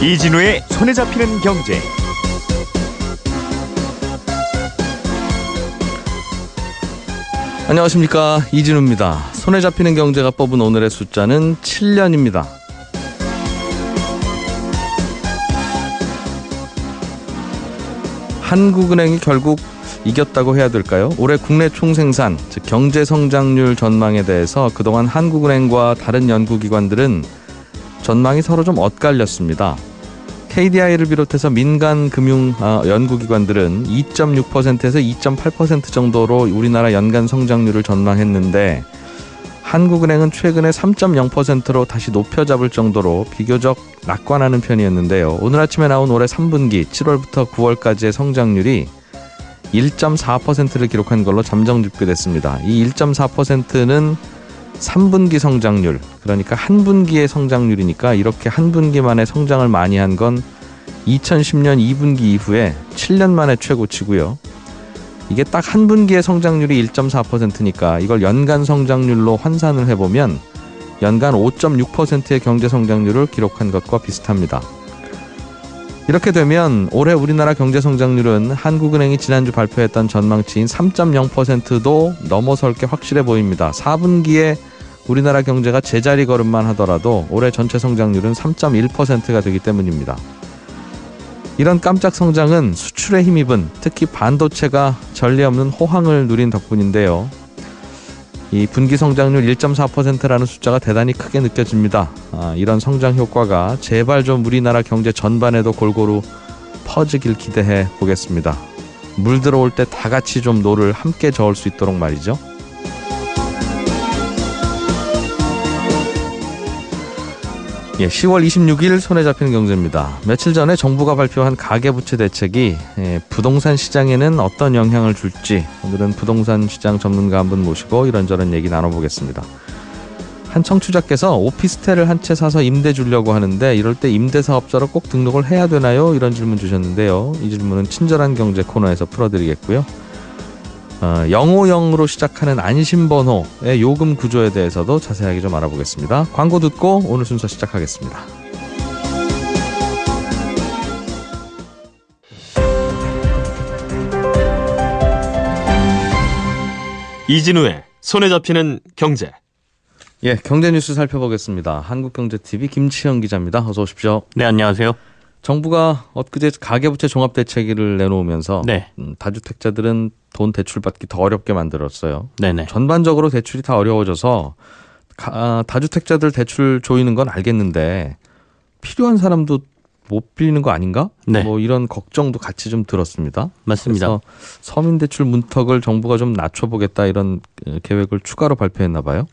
이진우의 손에 잡히는 경제. 안녕하십니까, 이진우입니다. 손에 잡히는 경제가 뽑은 오늘의 숫자는 7년입니다. 한국은행이 결국 이겼다고 해야 될까요? 올해 국내 총생산, 즉 경제 성장률 전망에 대해서 그동안 한국은행과 다른 연구기관들은 전망이 서로 좀 엇갈렸습니다. KDI를 비롯해서 민간 금융 연구기관들은 2.6%에서 2.8% 정도로 우리나라 연간 성장률을 전망했는데, 한국은행은 최근에 3.0%로 다시 높여잡을 정도로 비교적 낙관하는 편이었는데요. 오늘 아침에 나온 올해 3분기 7월부터 9월까지의 성장률이 1.4%를 기록한 걸로 잠정 집계됐습니다. 이 1.4%는 3분기 성장률, 그러니까 한 분기의 성장률이니까 이렇게 한 분기 만에 성장을 많이 한 건 2010년 2분기 이후에 7년 만에 최고치고요. 이게 딱 한 분기의 성장률이 1.4%니까 이걸 연간 성장률로 환산을 해보면 연간 5.6%의 경제 성장률을 기록한 것과 비슷합니다. 이렇게 되면 올해 우리나라 경제 성장률은 한국은행이 지난주 발표했던 전망치인 3.0%도 넘어설 게 확실해 보입니다. 4분기에 우리나라 경제가 제자리 걸음만 하더라도 올해 전체 성장률은 3.1%가 되기 때문입니다. 이런 깜짝 성장은 수출에 힘입은 특히 반도체가 전례 없는 호황을 누린 덕분인데요. 이 분기 성장률 1.4%라는 숫자가 대단히 크게 느껴집니다. 이런 성장 효과가 제발 좀 우리나라 경제 전반에도 골고루 퍼지길 기대해 보겠습니다. 물 들어올 때 다 같이 좀 노를 함께 저을 수 있도록 말이죠. 예, 10월 26일 손에 잡히는 경제입니다. 며칠 전에 정부가 발표한 가계부채 대책이 부동산 시장에는 어떤 영향을 줄지, 오늘은 부동산 시장 전문가 한 분 모시고 이런저런 얘기 나눠보겠습니다. 한 청취자께서 오피스텔을 한 채 사서 임대 주려고 하는데 이럴 때 임대사업자로 꼭 등록을 해야 되나요? 이런 질문 주셨는데요. 이 질문은 친절한 경제 코너에서 풀어드리겠고요. 050으로 시작하는 안심번호의 요금 구조에 대해서도 자세하게 좀 알아보겠습니다. 광고 듣고 오늘 순서 시작하겠습니다. 이진우의 손에 잡히는 경제. 예, 경제 뉴스 살펴보겠습니다. 한국경제TV 김치영 기자입니다. 어서 오십시오. 네, 안녕하세요. 정부가 엊그제 가계부채 종합대책을 내놓으면서 네. 다주택자들은 돈 대출받기 더 어렵게 만들었어요. 네네. 전반적으로 대출이 다 어려워져서 다주택자들 대출 조이는 건 알겠는데 필요한 사람도 못 빌리는 거 아닌가? 네. 뭐 이런 걱정도 같이 좀 들었습니다. 맞습니다. 그래서 서민대출 문턱을 정부가 좀 낮춰보겠다 이런 계획을 추가로 발표했나 봐요.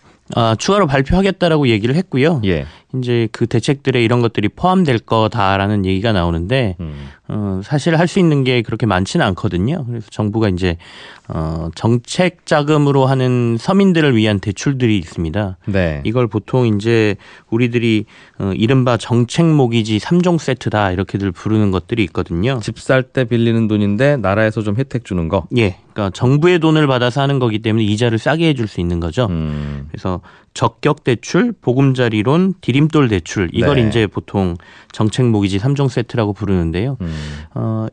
추가로 발표하겠다라고 얘기를 했고요. 예. 이제 그 대책들에 이런 것들이 포함될 거다라는 얘기가 나오는데 사실 할 수 있는 게 그렇게 많지는 않거든요. 그래서 정부가 이제 정책 자금으로 하는 서민들을 위한 대출들이 있습니다. 네. 이걸 보통 이제 우리들이 이른바 정책 모기지 3종 세트다 이렇게들 부르는 것들이 있거든요. 집 살 때 빌리는 돈인데 나라에서 좀 혜택 주는 거. 예. 그러니까 정부의 돈을 받아서 하는 거기 때문에 이자를 싸게 해줄 수 있는 거죠. 그래서 적격 대출, 보금자리론, 디딤돌 대출 이걸 네. 이제 보통 정책 모기지 3종 세트라고 부르는데요.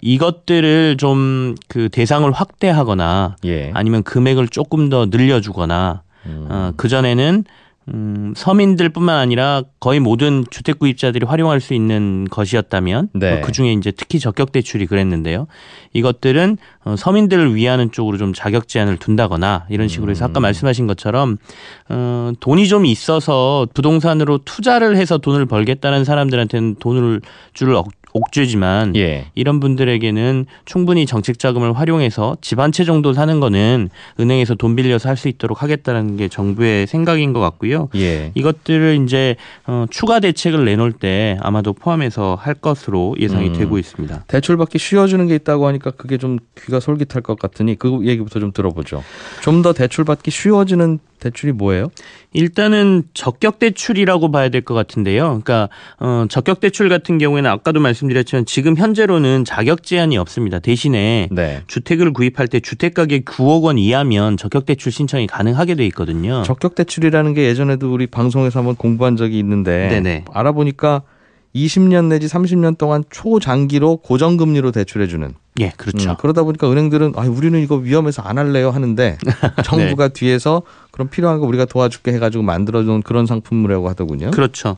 이것들을 좀 그 대상을 확대하거나 예. 아니면 금액을 조금 더 늘려주거나 그전에는 서민들뿐만 아니라 거의 모든 주택 구입자들이 활용할 수 있는 것이었다면 네. 그중에 이제 특히 적격 대출이 그랬는데요. 이것들은 서민들을 위하는 쪽으로 좀 자격 제한을 둔다거나 이런 식으로 해서 아까 말씀하신 것처럼 돈이 좀 있어서 부동산으로 투자를 해서 돈을 벌겠다는 사람들한테는 돈을 줄 옥죄지만 예. 이런 분들에게는 충분히 정책 자금을 활용해서 집 한 채 정도 사는 거는 은행에서 돈 빌려서 할 수 있도록 하겠다는 게 정부의 생각인 것 같고요. 예. 이것들을 이제 추가 대책을 내놓을 때 아마도 포함해서 할 것으로 예상이 되고 있습니다. 대출받기 쉬워지는 게 있다고 하니까 그게 좀 귀가 솔깃할 것 같으니 그 얘기부터 좀 들어보죠. 좀 더 대출받기 쉬워지는 대출이 뭐예요? 일단은 적격 대출이라고 봐야 될 것 같은데요. 그러니까 적격 대출 같은 경우에는 아까도 말씀드렸지만 지금 현재로는 자격 제한이 없습니다. 대신에 네. 주택을 구입할 때 주택 가격 9억 원 이하면 적격 대출 신청이 가능하게 돼 있거든요. 적격 대출이라는 게 예전에도 우리 방송에서 한번 공부한 적이 있는데 네네. 알아보니까 20년 내지 30년 동안 초장기로 고정금리로 대출해주는. 예, 그렇죠. 그러다 보니까 은행들은 우리는 이거 위험해서 안 할래요 하는데 정부가 뒤에서 그럼 필요한 거 우리가 도와줄게 해가지고 만들어준 그런 상품이라고 하더군요. 그렇죠.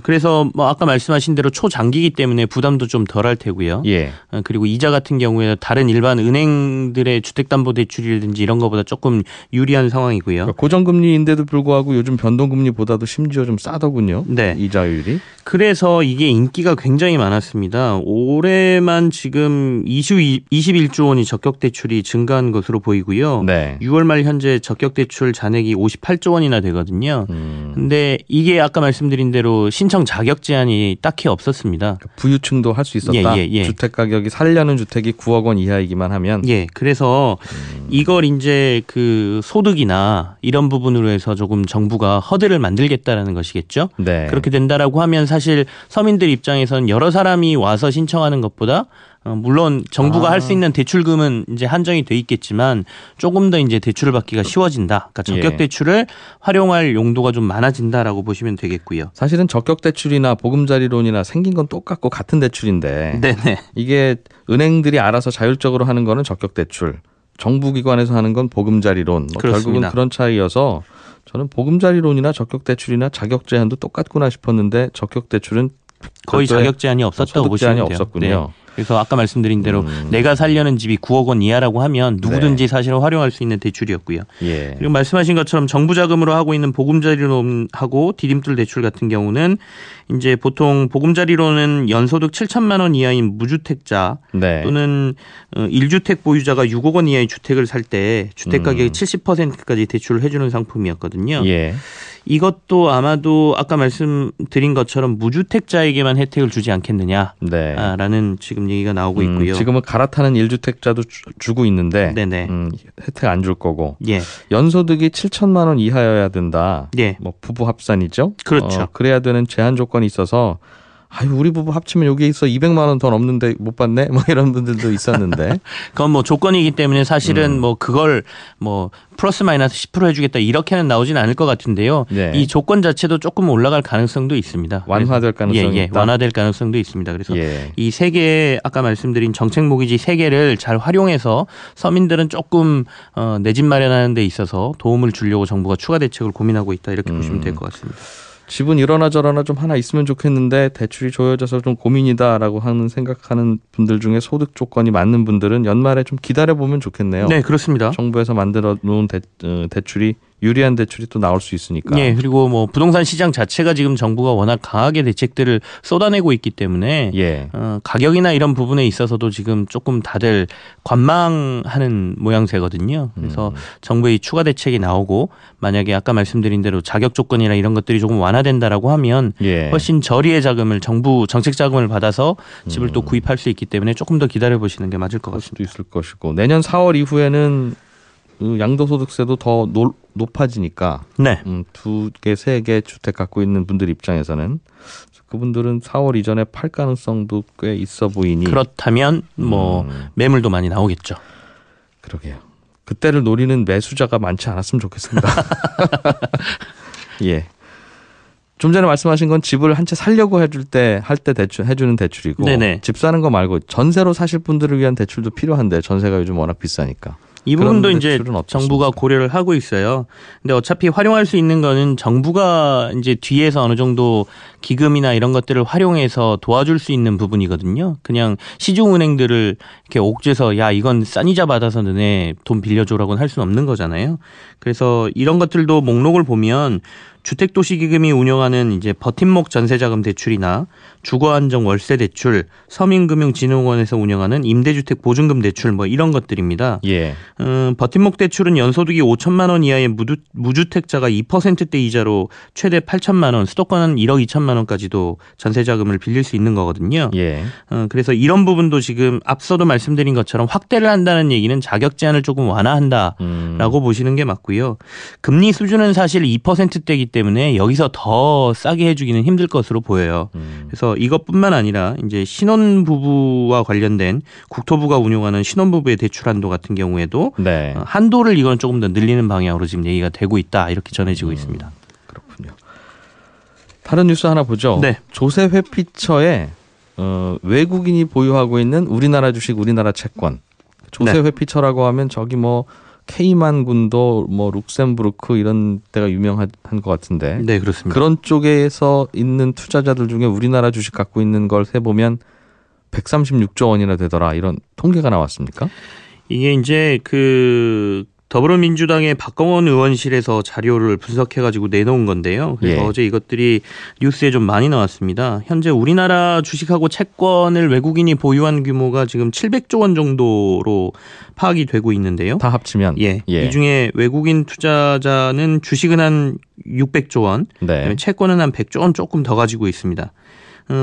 그래서 뭐 아까 말씀하신 대로 초장기이기 때문에 부담도 좀 덜할 테고요. 예. 그리고 이자 같은 경우에 다른 일반 은행들의 주택담보대출이라든지 이런 거보다 조금 유리한 상황이고요. 그러니까 고정금리인데도 불구하고 요즘 변동금리보다도 심지어 좀 싸더군요. 네. 이자율이. 그래서 이게 인기가 굉장히 많았습니다. 올해만 지금 21조 원이 적격 대출이 증가한 것으로 보이고요. 네. 6월 말 현재 적격 대출 잔액이 58조 원이나 되거든요. 근데 이게 아까 말씀드린 대로 신청 자격 제한이 딱히 없었습니다. 그러니까 부유층도 할 수 있었다. 예. 주택 가격이 살려는 주택이 9억 원 이하이기만 하면. 예, 그래서 이걸 이제 그 소득이나 이런 부분으로 해서 조금 정부가 허들을 만들겠다라는 것이겠죠. 네. 그렇게 된다라고 하면 사실 서민들 입장에서는 여러 사람이 와서 신청하는 것보다 물론 정부가 할 수 있는 대출금은 이제 한정이 돼 있겠지만 조금 더 이제 대출을 받기가 쉬워진다. 그러니까 적격 예. 대출을 활용할 용도가 좀 많아진다라고 보시면 되겠고요. 사실은 적격 대출이나 보금자리론이나 생긴 건 똑같고 같은 대출인데 네네. 이게 은행들이 알아서 자율적으로 하는 거는 적격 대출, 정부기관에서 하는 건 보금자리론. 결국은 그렇습니다. 그런 차이여서 저는 보금자리론이나 적격 대출이나 자격 제한도 똑같구나 싶었는데 적격 대출은 거의 별도의 자격 제한이 없었다고 소득 보시면 제한이 돼요. 없었군요. 네. 그래서 아까 말씀드린 대로 내가 살려는 집이 9억 원 이하라고 하면 누구든지 사실은 활용할 수 있는 대출이었고요. 예. 그리고 말씀하신 것처럼 정부 자금으로 하고 있는 보금자리론하고 디딤돌 대출 같은 경우는 이제 보통 보금자리론은 연소득 7천만 원 이하인 무주택자 네. 또는 1주택 보유자가 6억 원 이하의 주택을 살 때 주택 가격의 70%까지 대출을 해주는 상품이었거든요. 예. 이것도 아마도 아까 말씀드린 것처럼 무주택자에게만 혜택을 주지 않겠느냐라는 네. 지금 얘기가 나오고 있고요. 지금은 갈아타는 1주택자도 주고 있는데 네네. 혜택 안 줄 거고 예. 연소득이 7천만 원 이하여야 된다. 예. 뭐 부부 합산이죠. 그렇죠. 그래야 되는 제한 조건이 있어서 우리 부부 합치면 여기에 있어 200만 원 더 넘는데 못 받네. 뭐 이런 분들도 있었는데. 그건 뭐 조건이기 때문에 사실은 뭐 그걸 뭐 플러스 마이너스 10% 해주겠다 이렇게는 나오진 않을 것 같은데요. 네. 이 조건 자체도 조금 올라갈 가능성도 있습니다. 완화될 가능성이 있다. 완화될 가능성도 있습니다. 그래서 예. 이 세 개 아까 말씀드린 정책 모기지 세 개를 잘 활용해서 서민들은 조금 내 집 마련하는 데 있어서 도움을 주려고 정부가 추가 대책을 고민하고 있다 이렇게 보시면 될 것 같습니다. 집은 이러나 저러나 좀 하나 있으면 좋겠는데 대출이 조여져서 좀 고민이다라고 하는 생각하는 분들 중에 소득 조건이 맞는 분들은 연말에 좀 기다려보면 좋겠네요. 네, 그렇습니다. 정부에서 만들어 놓은 대출이 유리한 대출이 또 나올 수 있으니까. 네, 그리고 뭐 부동산 시장 자체가 지금 정부가 워낙 강하게 대책들을 쏟아내고 있기 때문에 예. 가격이나 이런 부분에 있어서도 지금 조금 다들 관망하는 모양새거든요. 그래서 정부의 추가 대책이 나오고 만약에 아까 말씀드린 대로 자격 조건이나 이런 것들이 조금 완화된다라고 하면 예. 훨씬 저리의 자금을 정부 정책 자금을 받아서 집을 또 구입할 수 있기 때문에 조금 더 기다려 보시는 게 맞을 것 할 같습니다. 수도 있을 것이고 내년 4월 이후에는 양도소득세도 더 높아지니까 네. 2개, 3개 주택 갖고 있는 분들 입장에서는 그분들은 4월 이전에 팔 가능성도 꽤 있어 보이니 그렇다면 뭐 매물도 많이 나오겠죠. 그러게요. 그때를 노리는 매수자가 많지 않았으면 좋겠습니다. 예. 좀 전에 말씀하신 건 집을 한 채 살려고 할 때 대출 해주는 대출이고 네네. 집 사는 거 말고 전세로 사실 분들을 위한 대출도 필요한데 전세가 요즘 워낙 비싸니까. 이 부분도 그런 이제 대출은 어떻습니까? 정부가 고려를 하고 있어요. 근데 어차피 활용할 수 있는 거는 정부가 이제 뒤에서 어느 정도 기금이나 이런 것들을 활용해서 도와줄 수 있는 부분이거든요. 그냥 시중은행들을 이렇게 옥죄서 야 이건 싼 이자 받아서 너네 돈 빌려줘라고는 할 수는 없는 거잖아요. 그래서 이런 것들도 목록을 보면 주택도시기금이 운영하는 이제 버팀목 전세자금 대출이나 주거안정 월세 대출, 서민금융진흥원에서 운영하는 임대주택 보증금 대출 뭐 이런 것들입니다. 예. 버팀목 대출은 연소득이 5천만 원 이하의 무주택자가 2%대 이자로 최대 8천만 원, 수도권은 1억 2천만 원까지도 전세자금을 빌릴 수 있는 거거든요. 예. 그래서 이런 부분도 지금 앞서도 말씀드린 것처럼 확대를 한다는 얘기는 자격 제한을 조금 완화한다라고 보시는 게 맞고요. 금리 수준은 사실 2%대이기 때문에 여기서 더 싸게 해주기는 힘들 것으로 보여요. 그래서 이것뿐만 아니라 이제 신혼부부와 관련된 국토부가 운용하는 신혼부부의 대출 한도 같은 경우에도 네. 한도를 이건 조금 더 늘리는 방향으로 지금 얘기가 되고 있다 이렇게 전해지고 있습니다. 그렇군요. 다른 뉴스 하나 보죠. 네. 조세 회피처에 외국인이 보유하고 있는 우리나라 주식, 우리나라 채권. 조세 네. 회피처라고 하면 저기 뭐 케이만 군도, 뭐 룩셈부르크 이런 데가 유명한 것 같은데. 네, 그렇습니다. 그런 쪽에서 있는 투자자들 중에 우리나라 주식 갖고 있는 걸 세보면 136조 원이나 되더라. 이런 통계가 나왔습니까? 이게 이제 더불어민주당의 박광원 의원실에서 자료를 분석해가지고 내놓은 건데요. 그래서 예. 어제 이것들이 뉴스에 좀 많이 나왔습니다. 현재 우리나라 주식하고 채권을 외국인이 보유한 규모가 지금 700조 원 정도로 파악이 되고 있는데요. 다 합치면. 예. 예. 이 중에 외국인 투자자는 주식은 한 600조 원, 네. 그다음에 채권은 한 100조 원 조금 더 가지고 있습니다.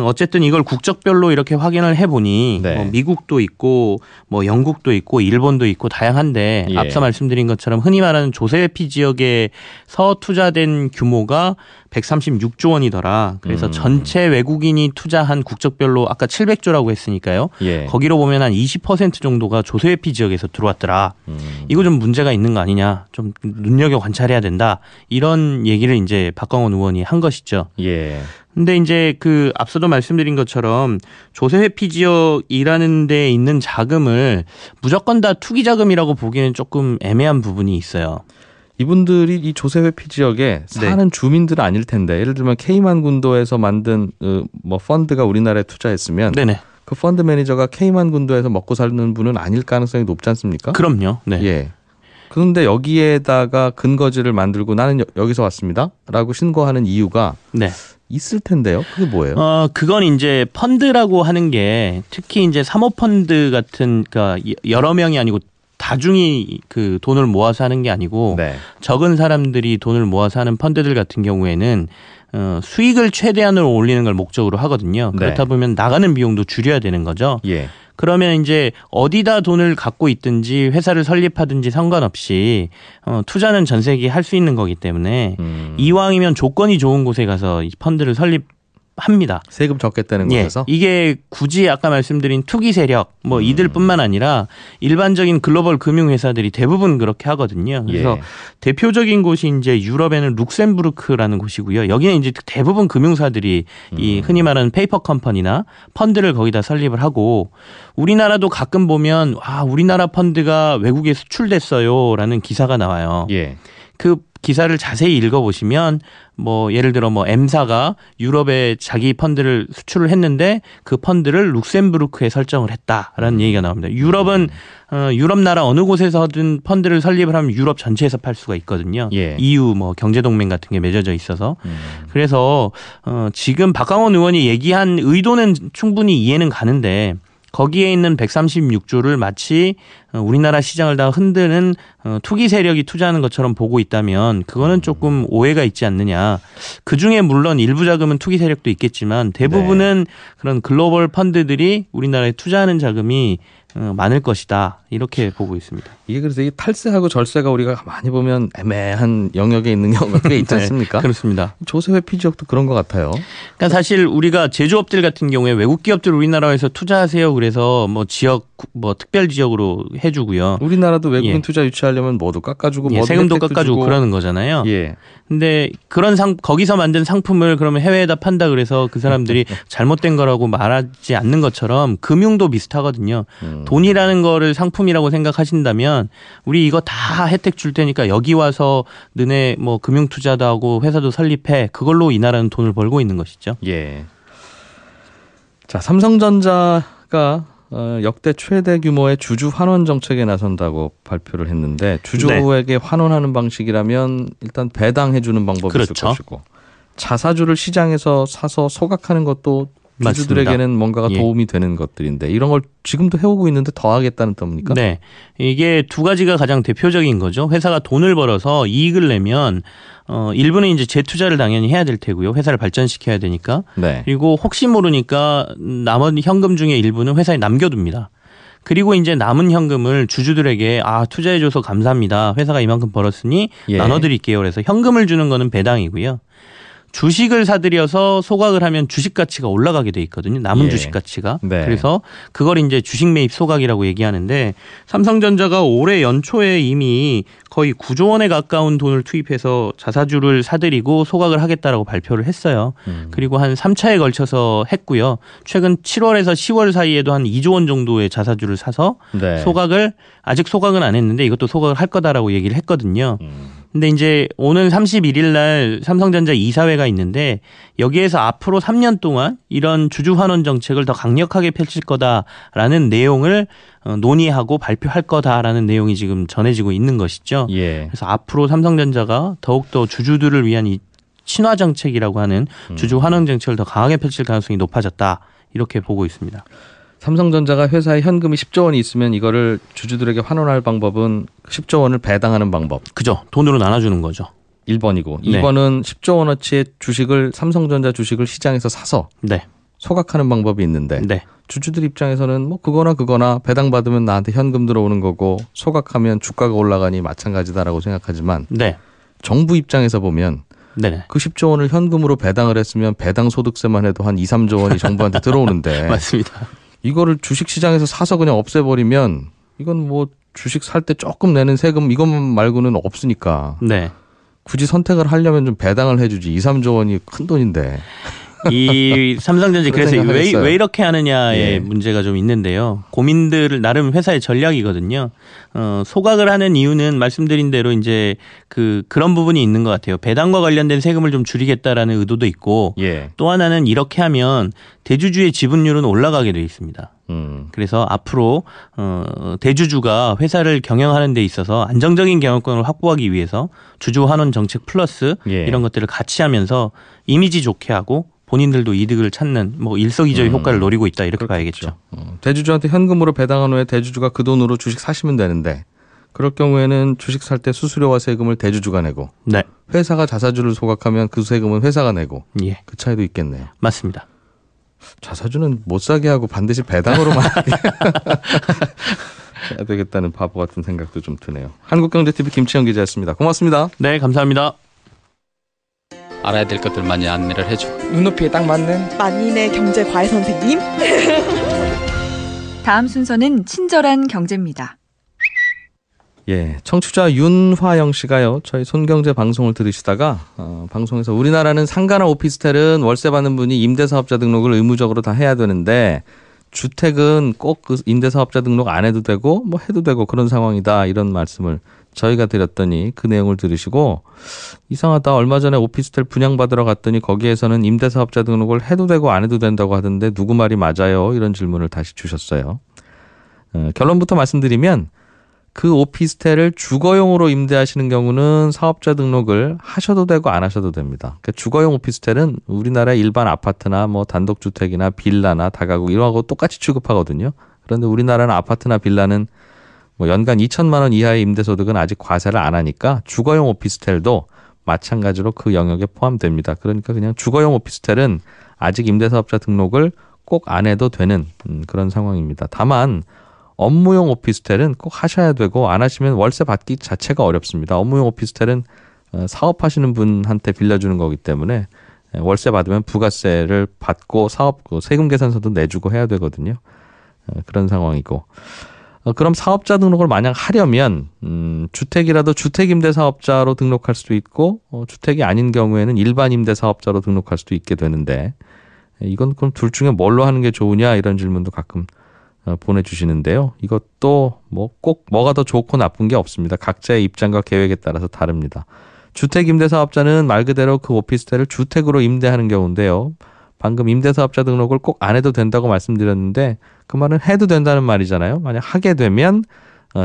어쨌든 이걸 국적별로 이렇게 확인을 해보니 네. 뭐 미국도 있고 뭐 영국도 있고 일본도 있고 다양한데 예. 앞서 말씀드린 것처럼 흔히 말하는 조세회피 지역에서 투자된 규모가 136조 원이더라. 그래서 전체 외국인이 투자한 국적별로 아까 700조라고 했으니까요. 예. 거기로 보면 한 20% 정도가 조세회피 지역에서 들어왔더라. 이거 좀 문제가 있는 거 아니냐. 좀 눈여겨 관찰해야 된다. 이런 얘기를 이제 박광원 의원이 한 것이죠. 예. 근데 이제 앞서도 말씀드린 것처럼 조세 회피 지역이라는 데 있는 자금을 무조건 다 투기 자금이라고 보기에는 조금 애매한 부분이 있어요. 이분들이 이 조세 회피 지역에 사는 주민들은 아닐 텐데, 예를 들면 케이만 군도에서 만든 뭐 펀드가 우리나라에 투자했으면 네네. 그 펀드 매니저가 케이만 군도에서 먹고 사는 분은 아닐 가능성이 높지 않습니까? 그럼요. 네. 예. 그런데 여기에다가 근거지를 만들고 나는 여기서 왔습니다라고 신고하는 이유가 네. 있을 텐데요. 그게 뭐예요? 그건 이제 펀드라고 하는 게 특히 이제 사모펀드 같은, 그러니까 여러 명이 아니고 다중이 돈을 모아서 하는 게 아니고 네. 적은 사람들이 돈을 모아서 하는 펀드들 같은 경우에는 수익을 최대한으로 올리는 걸 목적으로 하거든요. 네. 그렇다 보면 나가는 비용도 줄여야 되는 거죠. 예. 그러면 이제 어디다 돈을 갖고 있든지 회사를 설립하든지 상관없이 투자는 전 세계에 할 수 있는 거기 때문에 이왕이면 조건이 좋은 곳에 가서 이 펀드를 설립합니다. 세금 적겠다는 예, 곳에서? 이게 굳이 아까 말씀드린 투기 세력 뭐 이들뿐만 아니라 일반적인 글로벌 금융 회사들이 대부분 그렇게 하거든요. 그래서 예. 대표적인 곳이 이제 유럽에는 룩셈부르크라는 곳이고요. 여기는 이제 대부분 금융사들이 이 흔히 말하는 페이퍼 컴퍼니나 펀드를 거기다 설립을 하고, 우리나라도 가끔 보면 우리나라 펀드가 외국에 수출됐어요라는 기사가 나와요. 예. 그 기사를 자세히 읽어보시면 뭐 예를 들어 뭐 M사가 유럽에 자기 펀드를 수출을 했는데 그 펀드를 룩셈부르크에 설정을 했다라는 얘기가 나옵니다. 유럽은 유럽 나라 어느 곳에서든 펀드를 설립을 하면 유럽 전체에서 팔 수가 있거든요. 예. EU 뭐 경제동맹 같은 게 맺어져 있어서 그래서 지금 박광원 의원이 얘기한 의도는 충분히 이해는 가는데 거기에 있는 136조를 마치 우리나라 시장을 다 흔드는 투기 세력이 투자하는 것처럼 보고 있다면 그거는 조금 오해가 있지 않느냐. 그중에 물론 일부 자금은 투기 세력도 있겠지만 대부분은 그런 글로벌 펀드들이 우리나라에 투자하는 자금이 많을 것이다. 이렇게 보고 있습니다. 이게 그래서 이 탈세하고 절세가 우리가 많이 보면 애매한 영역에 있는 경우가 꽤 있지 않습니까? 네, 그렇습니다. 조세 회피 지역도 그런 것 같아요. 그러니까 사실 우리가 제조업들 같은 경우에 외국 기업들 우리나라에서 투자하세요. 그래서 뭐 지역 뭐 특별 지역으로 해주고요. 우리나라도 외국인 예. 투자 유치하려면 뭐도 깎아주고 예, 뭐도 세금도 혜택도 깎아주고 주고. 그러는 거잖아요. 예. 근데 그런 거기서 만든 상품을 그러면 해외에다 판다 그래서 그 사람들이 잘못된 거라고 말하지 않는 것처럼 금융도 비슷하거든요. 돈이라는 거를 상품이라고 생각하신다면 우리 이거 다 혜택 줄 테니까 여기 와서 너네 뭐 금융 투자도 하고 회사도 설립해. 그걸로 이 나라는 돈을 벌고 있는 것이죠. 예. 자, 삼성전자가 역대 최대 규모의 주주 환원 정책에 나선다고 발표를 했는데 주주에게 환원하는 방식이라면 일단 배당해 주는 방법이 그렇죠. 있을 것이고 자사주를 시장에서 사서 소각하는 것도 주주들에게는 맞습니다. 뭔가가 예. 도움이 되는 것들인데 이런 걸 지금도 해오고 있는데 더 하겠다는 겁니까? 네. 이게 두 가지가 가장 대표적인 거죠. 회사가 돈을 벌어서 이익을 내면 일부는 이제 재투자를 당연히 해야 될 테고요. 회사를 발전시켜야 되니까. 네. 그리고 혹시 모르니까 남은 현금 중에 일부는 회사에 남겨둡니다. 그리고 이제 남은 현금을 주주들에게 투자해줘서 감사합니다. 회사가 이만큼 벌었으니 예. 나눠드릴게요. 그래서 현금을 주는 거는 배당이고요. 주식을 사들여서 소각을 하면 주식 가치가 올라가게 돼 있거든요. 남은 예. 주식 가치가. 네. 그래서 그걸 이제 주식 매입 소각이라고 얘기하는데 삼성전자가 올해 연초에 이미 거의 9조 원에 가까운 돈을 투입해서 자사주를 사들이고 소각을 하겠다라고 발표를 했어요. 그리고 한 3차에 걸쳐서 했고요. 최근 7월에서 10월 사이에도 한 2조 원 정도의 자사주를 사서 네. 아직 소각은 안 했는데 이것도 소각을 할 거다라고 얘기를 했거든요. 근데 이제 오는 31일 날 삼성전자 이사회가 있는데 여기에서 앞으로 3년 동안 이런 주주 환원 정책을 더 강력하게 펼칠 거다라는 내용을 논의하고 발표할 거다라는 내용이 지금 전해지고 있는 것이죠. 예. 그래서 앞으로 삼성전자가 더욱더 주주들을 위한 이 친화 정책이라고 하는 주주 환원 정책을 더 강하게 펼칠 가능성이 높아졌다. 이렇게 보고 있습니다. 삼성전자가 회사에 현금이 10조 원이 있으면 이거를 주주들에게 환원할 방법은 10조 원을 배당하는 방법. 그죠. 돈으로 나눠주는 거죠. 1번이고 네. 2번은 10조 원어치의 주식을 삼성전자 주식을 시장에서 사서 네. 소각하는 방법이 있는데 네. 주주들 입장에서는 뭐 그거나 배당받으면 나한테 현금 들어오는 거고 소각하면 주가가 올라가니 마찬가지다라고 생각하지만 네. 정부 입장에서 보면 네. 그 10조 원을 현금으로 배당을 했으면 배당 소득세만 해도 한 2, 3조 원이 정부한테 들어오는데 맞습니다. 이거를 주식시장에서 사서 그냥 없애버리면 이건 뭐 주식 살 때 조금 내는 세금 이것만 말고는 없으니까 네. 굳이 선택을 하려면 좀 배당을 해주지 2, 3조 원이 큰 돈인데. 이 삼성전자 그런 그래서 생각을 했어요. 왜 이렇게 하느냐의 예. 문제가 좀 있는데요. 고민들을 나름 회사의 전략이거든요. 소각을 하는 이유는 말씀드린 대로 이제 그런 부분이 있는 것 같아요. 배당과 관련된 세금을 좀 줄이겠다라는 의도도 있고 예. 또 하나는 이렇게 하면 대주주의 지분율은 올라가게 돼 있습니다. 그래서 앞으로 대주주가 회사를 경영하는 데 있어서 안정적인 경영권을 확보하기 위해서 주주 환원 정책 플러스 예. 이런 것들을 같이 하면서 이미지 좋게 하고 본인들도 이득을 찾는 뭐 일석이조의 효과를 노리고 있다 이렇게 봐야겠죠. 대주주한테 현금으로 배당한 후에 대주주가 그 돈으로 주식 사시면 되는데 그럴 경우에는 주식 살 때 수수료와 세금을 대주주가 내고 네, 회사가 자사주를 소각하면 그 세금은 회사가 내고 예, 그 차이도 있겠네요. 맞습니다. 자사주는 못 사게 하고 반드시 배당으로만 해야 되겠다는 바보 같은 생각도 좀 드네요. 한국경제TV 김치영 기자였습니다. 고맙습니다. 네, 감사합니다. 알아야 될 것들 많이 안내를 해주고 눈높이에 딱 맞는 만인의 경제 과외 선생님. 다음 순서는 친절한 경제입니다. 예, 청취자 윤화영 씨가요. 저희 손경제 방송을 들으시다가 방송에서 우리나라는 상가나 오피스텔은 월세 받는 분이 임대사업자 등록을 의무적으로 다 해야 되는데 주택은 꼭 그 임대사업자 등록 안 해도 되고 뭐 해도 되고 그런 상황이다 이런 말씀을 저희가 드렸더니 그 내용을 들으시고 이상하다. 얼마 전에 오피스텔 분양받으러 갔더니 거기에서는 임대사업자 등록을 해도 되고 안 해도 된다고 하던데 누구 말이 맞아요? 이런 질문을 다시 주셨어요. 결론부터 말씀드리면 그 오피스텔을 주거용으로 임대하시는 경우는 사업자 등록을 하셔도 되고 안 하셔도 됩니다. 그러니까 주거용 오피스텔은 우리나라의 일반 아파트나 뭐 단독주택이나 빌라나 다가구 이런 거하고 똑같이 취급하거든요. 그런데 우리나라는 아파트나 빌라는 뭐 연간 2천만 원 이하의 임대소득은 아직 과세를 안 하니까 주거용 오피스텔도 마찬가지로 그 영역에 포함됩니다. 그러니까 그냥 주거용 오피스텔은 아직 임대사업자 등록을 꼭 안 해도 되는 그런 상황입니다. 다만 업무용 오피스텔은 꼭 하셔야 되고 안 하시면 월세 받기 자체가 어렵습니다. 업무용 오피스텔은 사업하시는 분한테 빌려주는 거기 때문에 월세 받으면 부가세를 받고 사업 세금 계산서도 내주고 해야 되거든요. 그런 상황이고 그럼 사업자 등록을 만약 하려면 주택이라도 주택임대사업자로 등록할 수도 있고 주택이 아닌 경우에는 일반 임대사업자로 등록할 수도 있게 되는데 이건 그럼 둘 중에 뭘로 하는 게 좋으냐 이런 질문도 가끔 보내주시는데요. 이것도 뭐 꼭 뭐가 더 좋고 나쁜 게 없습니다. 각자의 입장과 계획에 따라서 다릅니다. 주택임대사업자는 말 그대로 그 오피스텔을 주택으로 임대하는 경우인데요. 방금 임대사업자 등록을 꼭 안 해도 된다고 말씀드렸는데 그 말은 해도 된다는 말이잖아요. 만약 하게 되면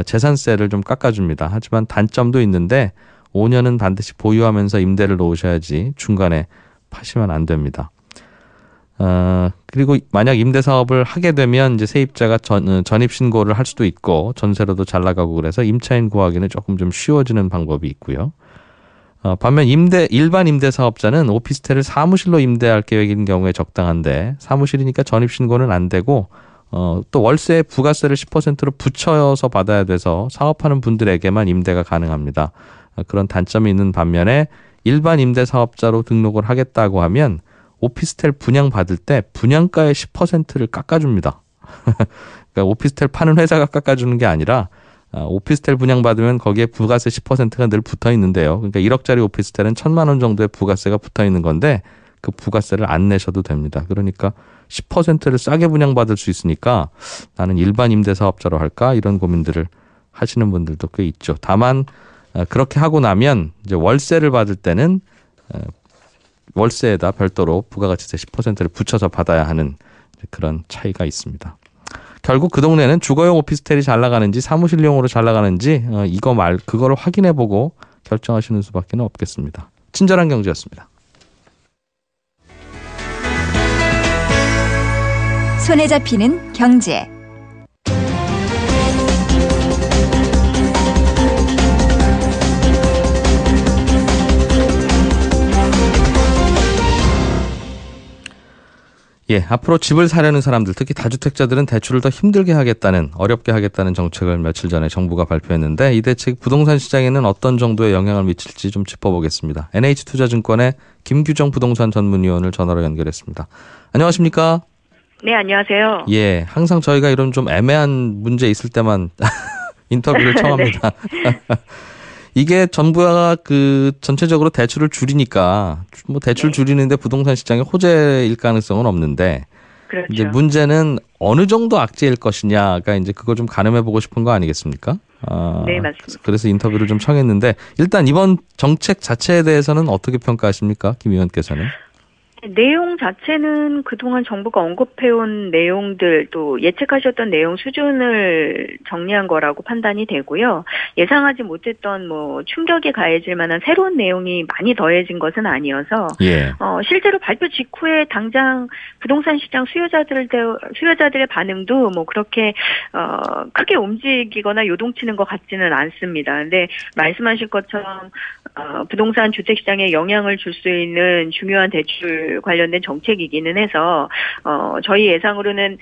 재산세를 좀 깎아줍니다. 하지만 단점도 있는데 5년은 반드시 보유하면서 임대를 놓으셔야지 중간에 파시면 안 됩니다. 그리고 만약 임대사업을 하게 되면 이제 세입자가 전입신고를 할 수도 있고 전세로도 잘 나가고 그래서 임차인 구하기는 조금 좀 쉬워지는 방법이 있고요. 반면 일반 임대사업자는 오피스텔을 사무실로 임대할 계획인 경우에 적당한데 사무실이니까 전입신고는 안 되고 또 월세에 부가세를 10%로 붙여서 받아야 돼서 사업하는 분들에게만 임대가 가능합니다. 그런 단점이 있는 반면에 일반 임대사업자로 등록을 하겠다고 하면 오피스텔 분양받을 때 분양가의 10%를 깎아줍니다. 그러니까 오피스텔 파는 회사가 깎아주는 게 아니라 오피스텔 분양받으면 거기에 부가세 10%가 늘 붙어 있는데요. 그러니까 1억짜리 오피스텔은 1,000만 원 정도의 부가세가 붙어 있는 건데 그 부가세를 안 내셔도 됩니다. 그러니까 10%를 싸게 분양받을 수 있으니까 나는 일반 임대사업자로 할까? 이런 고민들을 하시는 분들도 꽤 있죠. 다만 그렇게 하고 나면 이제 월세를 받을 때는 월세에다 별도로 부가가치세 10%를 붙여서 받아야 하는 그런 차이가 있습니다. 결국 그 동네는 주거용 오피스텔이 잘 나가는지 사무실용으로 잘 나가는지 그거를 확인해보고 결정하시는 수밖에 없겠습니다. 친절한 경제였습니다. 손에 잡히는 경제. 예, 앞으로 집을 사려는 사람들, 특히 다주택자들은 대출을 더 힘들게 하겠다는, 어렵게 하겠다는 정책을 며칠 전에 정부가 발표했는데 이 대책 부동산 시장에는 어떤 정도의 영향을 미칠지 좀 짚어보겠습니다. NH투자증권의 김규정 부동산 전문위원을 전화로 연결했습니다. 안녕하십니까? 네, 안녕하세요. 예, 항상 저희가 이런 좀 애매한 문제 있을 때만 인터뷰를 청합니다. 네. 이게 정부가 전체적으로 대출을 줄이니까 대출 줄이는데 부동산 시장에 호재일 가능성은 없는데 그렇죠. 이제 문제는 어느 정도 악재일 것이냐가 이제 그걸 좀 가늠해 보고 싶은 거 아니겠습니까? 네, 맞습니다. 그래서 인터뷰를 좀 청했는데 일단 이번 정책 자체에 대해서는 어떻게 평가하십니까, 김 의원께서는? 내용 자체는 그동안 정부가 언급해온 내용들 또 예측하셨던 내용 수준을 정리한 거라고 판단이 되고요. 예상하지 못했던 충격이 가해질 만한 새로운 내용이 많이 더해진 것은 아니어서 예. 실제로 발표 직후에 당장 부동산 시장 수요자들의 반응도 그렇게 크게 움직이거나 요동치는 것 같지는 않습니다. 근데 말씀하신 것처럼 부동산 주택 시장에 영향을 줄 수 있는 중요한 대출 관련된 정책이기는 해서 저희 예상으로는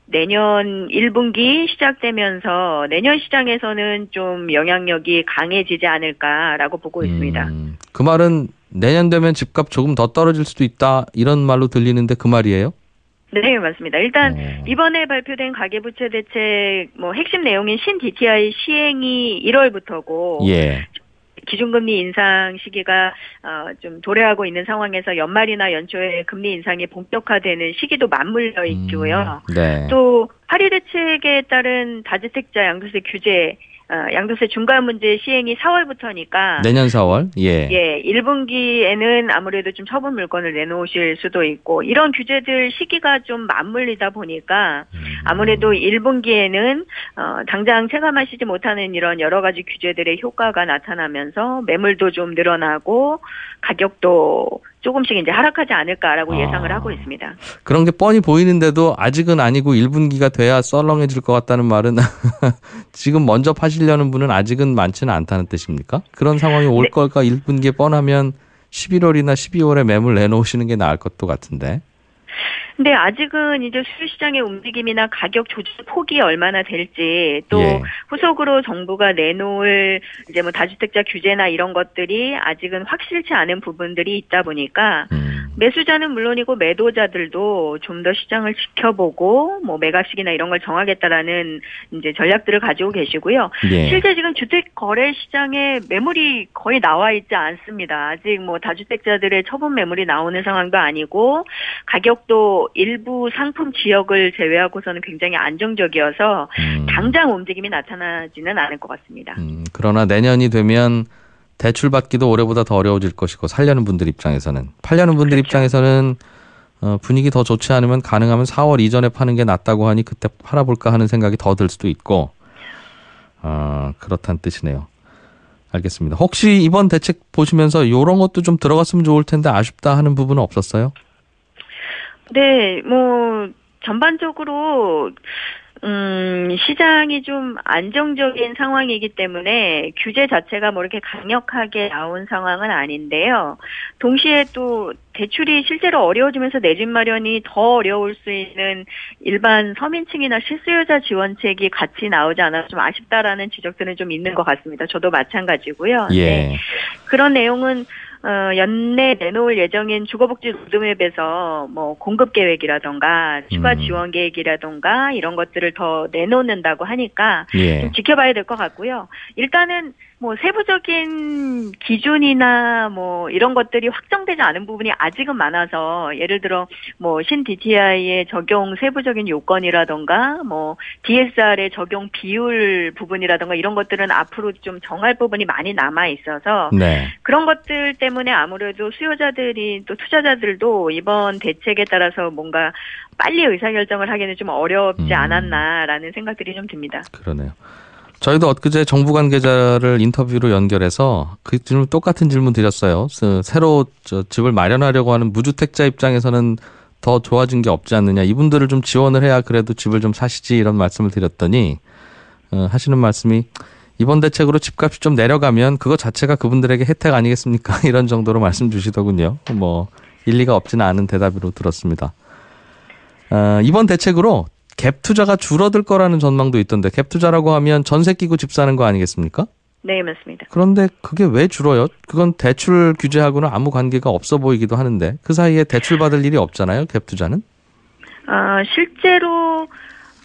내년 1분기 시작되면서 내년 시장에서는 좀 영향력이 강해지지 않을까라고 보고 있습니다. 그 말은 내년 되면 집값 조금 더 떨어질 수도 있다 이런 말로 들리는데 그 말이에요? 네, 맞습니다. 일단 이번에 발표된 가계부채 대책 핵심 내용인 신DTI 시행이 1월부터고 예. 기준금리 인상 시기가 좀 도래하고 있는 상황에서 연말이나 연초에 금리 인상이 본격화되는 시기도 맞물려 있고요. 네. 또 파리 대책에 따른 다주택자 양도세 규제, 양도세 중과 문제 시행이 4월부터니까 내년 4월? 예. 예, 1분기에는 아무래도 좀 처분 물건을 내놓으실 수도 있고 이런 규제들 시기가 좀 맞물리다 보니까 아무래도 1분기에는 당장 체감하시지 못하는 이런 여러 가지 규제들의 효과가 나타나면서 매물도 좀 늘어나고 가격도 조금씩 이제 하락하지 않을까라고 예상을 하고 있습니다. 그런 게 뻔히 보이는데도 아직은 아니고 1분기가 돼야 썰렁해질 것 같다는 말은 지금 먼저 파시려는 분은 아직은 많지는 않다는 뜻입니까? 그런 상황이 올 네. 걸까 1분기에 뻔하면 11월이나 12월에 매물 내놓으시는 게 나을 것도 같은데. 근데 아직은 이제 수요시장의 움직임이나 가격 조절 폭이 얼마나 될지 또 예. 후속으로 정부가 내놓을 이제 다주택자 규제나 이런 것들이 아직은 확실치 않은 부분들이 있다 보니까 매수자는 물론이고 매도자들도 좀 더 시장을 지켜보고 매각식이나 이런 걸 정하겠다라는 이제 전략들을 가지고 계시고요. 예. 실제 지금 주택 거래 시장에 매물이 거의 나와 있지 않습니다. 아직 다주택자들의 처분 매물이 나오는 상황도 아니고 가격도 일부 상품 지역을 제외하고서는 굉장히 안정적이어서 당장 움직임이 나타나지는 않을 것 같습니다. 그러나 내년이 되면 대출 받기도 올해보다 더 어려워질 것이고 살려는 분들 입장에서는 팔려는 분들 그렇죠. 입장에서는 분위기 더 좋지 않으면 가능하면 4월 이전에 파는 게 낫다고 하니 그때 팔아볼까 하는 생각이 더 들 수도 있고 그렇다는 뜻이네요. 알겠습니다. 혹시 이번 대책 보시면서 이런 것도 좀 들어갔으면 좋을 텐데 아쉽다 하는 부분은 없었어요? 네, 뭐 전반적으로 시장이 좀 안정적인 상황이기 때문에 규제 자체가 뭐 이렇게 강력하게 나온 상황은 아닌데요. 동시에 또 대출이 실제로 어려워지면서 내 집 마련이 더 어려울 수 있는 일반 서민층이나 실수요자 지원책이 같이 나오지 않아서 좀 아쉽다라는 지적들은 좀 있는 것 같습니다. 저도 마찬가지고요. 예. 네. 그런 내용은 연내 내놓을 예정인 주거복지 로드맵에서 뭐 공급 계획이라던가 추가 지원 계획이라던가 이런 것들을 더 내놓는다고 하니까 예. 좀 지켜봐야 될 것 같고요. 일단은 뭐 세부적인 기준이나 뭐 이런 것들이 확정되지 않은 부분이 아직은 많아서 예를 들어 뭐 신 DTI의 적용 세부적인 요건이라던가 뭐 DSR의 적용 비율 부분이라던가 이런 것들은 앞으로 좀 정할 부분이 많이 남아 있어서 네. 그런 것들 때문에 아무래도 수요자들이 또 투자자들도 이번 대책에 따라서 뭔가 빨리 의사결정을 하기는 좀 어렵지 않았나라는 생각들이 좀 듭니다. 그러네요. 저희도 엊그제 정부 관계자를 인터뷰로 연결해서 그 질문 똑같은 질문 드렸어요. 새로 집을 마련하려고 하는 무주택자 입장에서는 더 좋아진 게 없지 않느냐. 이분들을 좀 지원을 해야 그래도 집을 좀 사시지 이런 말씀을 드렸더니 하시는 말씀이 이번 대책으로 집값이 좀 내려가면 그거 자체가 그분들에게 혜택 아니겠습니까? 이런 정도로 말씀 주시더군요. 뭐 일리가 없지는 않은 대답으로 들었습니다. 이번 대책으로 갭 투자가 줄어들 거라는 전망도 있던데 갭 투자라고 하면 전세 끼고 집 사는 거 아니겠습니까? 네, 맞습니다. 그런데 그게 왜 줄어요? 그건 대출 규제하고는 아무 관계가 없어 보이기도 하는데 그 사이에 대출 받을 일이 없잖아요. 갭 투자는? 실제로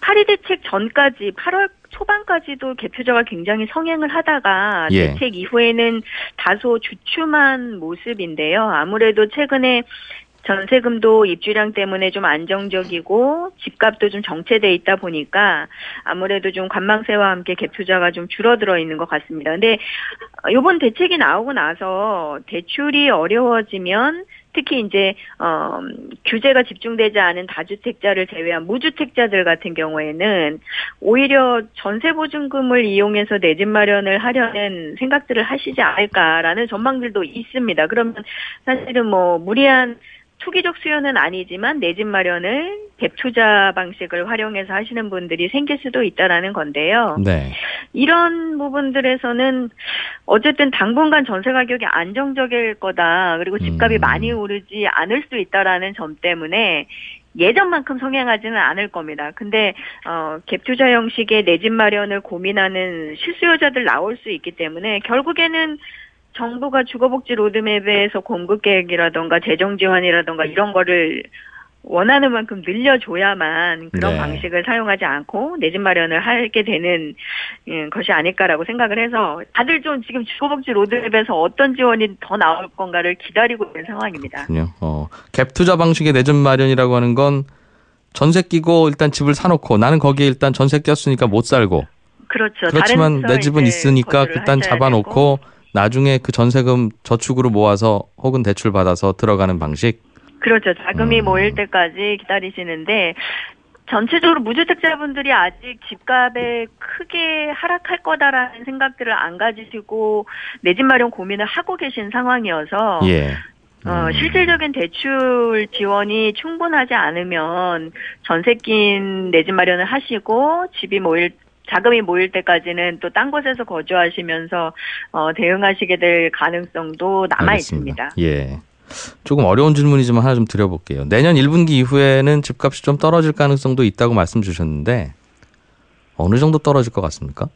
파리 대책 전까지 8월 초반까지도 갭 투자가 굉장히 성행을 하다가 예. 대책 이후에는 다소 주춤한 모습인데요. 아무래도 최근에 전세금도 입주량 때문에 좀 안정적이고 집값도 좀 정체돼 있다 보니까 아무래도 좀 관망세와 함께 갭 투자가 좀 줄어들어 있는 것 같습니다. 근데 이번 대책이 나오고 나서 대출이 어려워지면 특히 이제 규제가 집중되지 않은 다주택자를 제외한 무주택자들 같은 경우에는 오히려 전세보증금을 이용해서 내 집 마련을 하려는 생각들을 하시지 않을까라는 전망들도 있습니다. 그러면 사실은 뭐 무리한 투기적 수요는 아니지만 내 집 마련을 갭 투자 방식을 활용해서 하시는 분들이 생길 수도 있다라는 건데요. 네. 이런 부분들에서는 어쨌든 당분간 전세 가격이 안정적일 거다. 그리고 집값이 많이 오르지 않을 수 있다라는 점 때문에 예전만큼 성행하지는 않을 겁니다. 근데 갭 투자 형식의 내 집 마련을 고민하는 실수요자들 나올 수 있기 때문에 결국에는 정부가 주거복지 로드맵에서 공급 계획이라던가 재정 지원이라던가 이런 거를 원하는 만큼 늘려줘야만 그런 네. 방식을 사용하지 않고 내 집 마련을 하게 되는 것이 아닐까라고 생각을 해서 다들 좀 지금 주거복지 로드맵에서 어떤 지원이 더 나올 건가를 기다리고 있는 상황입니다. 그렇군요. 갭 투자 방식의 내 집 마련이라고 하는 건 전세 끼고 일단 집을 사놓고 나는 거기에 일단 전세 꼈으니까 못 살고 그렇죠. 그렇지만 다른 내 집은 있으니까 거주를 일단 하셔야 잡아놓고 되고. 나중에 그 전세금 저축으로 모아서 혹은 대출 받아서 들어가는 방식. 그렇죠. 자금이 모일 때까지 기다리시는데 전체적으로 무주택자분들이 아직 집값에 크게 하락할 거다라는 생각들을 안 가지시고 내 집 마련 고민을 하고 계신 상황이어서 예. 실질적인 대출 지원이 충분하지 않으면 전세 낀 내 집 마련을 하시고 자금이 모일 때까지는 또 딴 곳에서 거주하시면서 대응하시게 될 가능성도 남아 알겠습니다. 있습니다. 예. 조금 어려운 질문이지만 하나 좀 드려볼게요. 내년 1분기 이후에는 집값이 좀 떨어질 가능성도 있다고 말씀 주셨는데 어느 정도 떨어질 것 같습니까?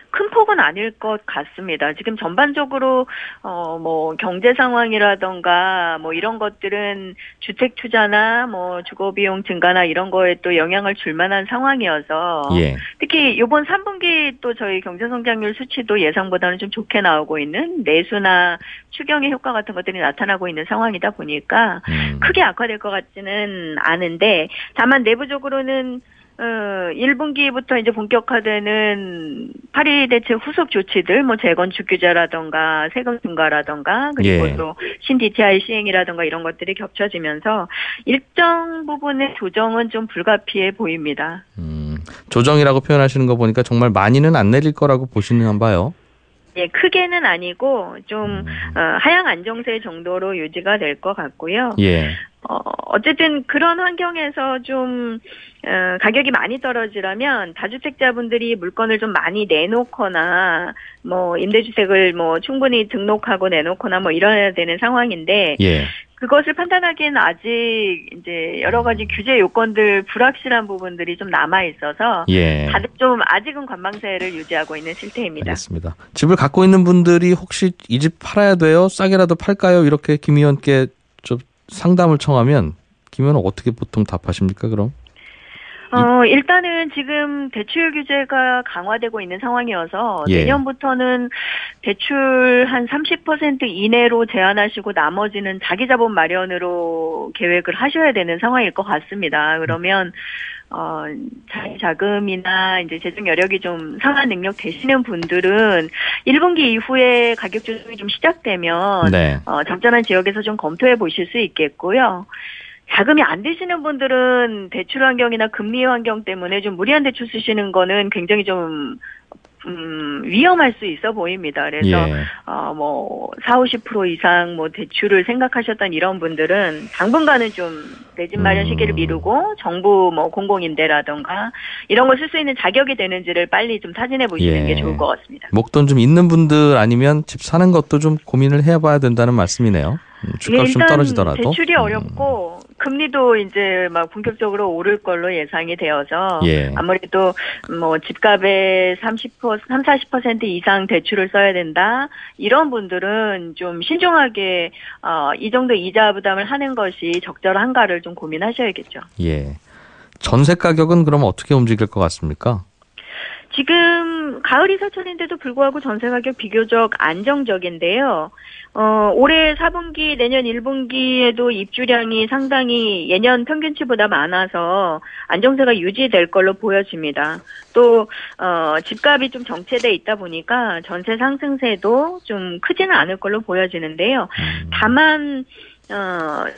큰 폭은 아닐 것 같습니다. 지금 전반적으로 뭐 경제 상황이라던가 뭐 이런 것들은 주택 투자나 뭐 주거 비용 증가나 이런 거에 또 영향을 줄 만한 상황이어서 예. 특히 이번 3분기 또 저희 경제 성장률 수치도 예상보다는 좀 좋게 나오고 있는 내수나 추경의 효과 같은 것들이 나타나고 있는 상황이다 보니까 크게 악화될 것 같지는 않은데 다만 내부적으로는 1분기부터 이제 본격화되는 파리 대책 후속 조치들, 뭐 재건축 규제라던가 세금 중과라던가 그리고 예. 또 신DTI 시행이라던가 이런 것들이 겹쳐지면서 일정 부분의 조정은 좀 불가피해 보입니다. 조정이라고 표현하시는 거 보니까 정말 많이는 안 내릴 거라고 보시는 봐요. 예, 크게는 아니고 좀 하향 안정세 정도로 유지가 될 것 같고요. 예. 어쨌든 그런 환경에서 좀 가격이 많이 떨어지려면 다주택자분들이 물건을 좀 많이 내놓거나 뭐 임대주택을 뭐 충분히 등록하고 내놓거나 뭐 이래야 되는 상황인데 예. 그것을 판단하기에는 아직 이제 여러 가지 규제 요건들 불확실한 부분들이 좀 남아 있어서 예. 다들 좀 아직은 관망세를 유지하고 있는 실태입니다. 알겠습니다. 집을 갖고 있는 분들이 혹시 이 집 팔아야 돼요? 싸게라도 팔까요? 이렇게 김 의원께 좀 상담을 청하면 김 의원은 어떻게 보통 답하십니까? 그럼? 일단은 지금 대출 규제가 강화되고 있는 상황이어서 예. 내년부터는 대출 한 30% 이내로 제한하시고 나머지는 자기 자본 마련으로 계획을 하셔야 되는 상황일 것 같습니다. 그러면 자기 자금이나 이제 재정 여력이 좀 상한 능력 되시는 분들은 1분기 이후에 가격 조정이 좀 시작되면 네. 적절한 지역에서 좀 검토해 보실 수 있겠고요. 자금이 안 되시는 분들은 대출 환경이나 금리 환경 때문에 좀 무리한 대출 쓰시는 거는 굉장히 좀 위험할 수 있어 보입니다. 그래서 예. 뭐 40-50% 이상 뭐 대출을 생각하셨던 이런 분들은 당분간은 좀 내 집 마련 시기를 미루고 정부 뭐 공공임대라던가 이런 걸 쓸 수 있는 자격이 되는지를 빨리 좀 타진해 보시는 예. 게 좋을 것 같습니다. 목돈 좀 있는 분들 아니면 집 사는 것도 좀 고민을 해봐야 된다는 말씀이네요. 주가가 좀 일단 떨어지더라도. 대출이 어렵고 금리도 이제 막 본격적으로 오를 걸로 예상이 되어서 예. 아무래도 뭐 집값의 30-40% 이상 대출을 써야 된다. 이런 분들은 좀 신중하게 이 정도 이자 부담을 하는 것이 적절한가를 좀 고민하셔야겠죠. 예. 전세 가격은 그럼 어떻게 움직일 것 같습니까? 지금 가을 이사철인데도 불구하고 전세 가격 비교적 안정적인데요. 올해 4분기, 내년 1분기에도 입주량이 상당히 예년 평균치보다 많아서 안정세가 유지될 걸로 보여집니다. 또 집값이 좀 정체돼 있다 보니까 전세 상승세도 좀 크지는 않을 걸로 보여지는데요. 다만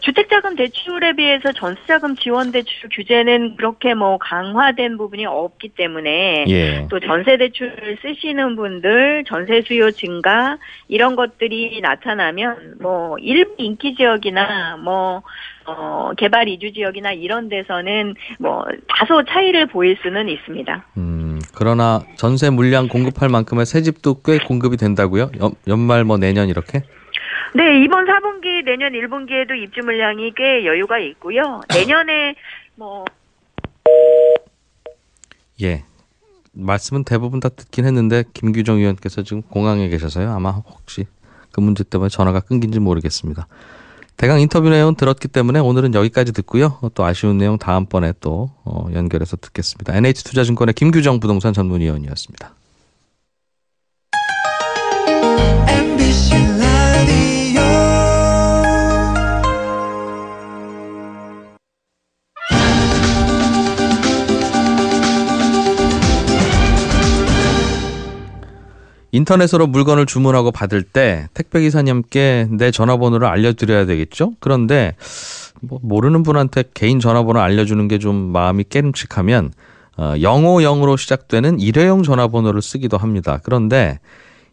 주택자금 대출에 비해서 전세자금 지원 대출 규제는 그렇게 뭐 강화된 부분이 없기 때문에 예. 또 전세 대출을 쓰시는 분들 전세 수요 증가 이런 것들이 나타나면 뭐 일부 인기 지역이나 뭐 개발 이주 지역이나 이런 데서는 뭐 다소 차이를 보일 수는 있습니다. 그러나 전세 물량 공급할 만큼의 새 집도 꽤 공급이 된다고요? 연말 뭐 내년 이렇게? 네, 이번 4분기, 내년 1분기에도 입주 물량이 꽤 여유가 있고요. 내년에 뭐 예. 말씀은 대부분 다 듣긴 했는데 김규정 의원께서 지금 공항에 계셔서요. 아마 혹시 그 문제 때문에 전화가 끊긴지 모르겠습니다. 대강 인터뷰 내용 들었기 때문에 오늘은 여기까지 듣고요. 또 아쉬운 내용 다음번에 또 연결해서 듣겠습니다. NH투자증권의 김규정 부동산 전문위원이었습니다. 인터넷으로 물건을 주문하고 받을 때 택배기사님께 내 전화번호를 알려드려야 되겠죠? 그런데 뭐 모르는 분한테 개인 전화번호 알려주는 게 좀 마음이 깨름칙하면 050으로 시작되는 일회용 전화번호를 쓰기도 합니다. 그런데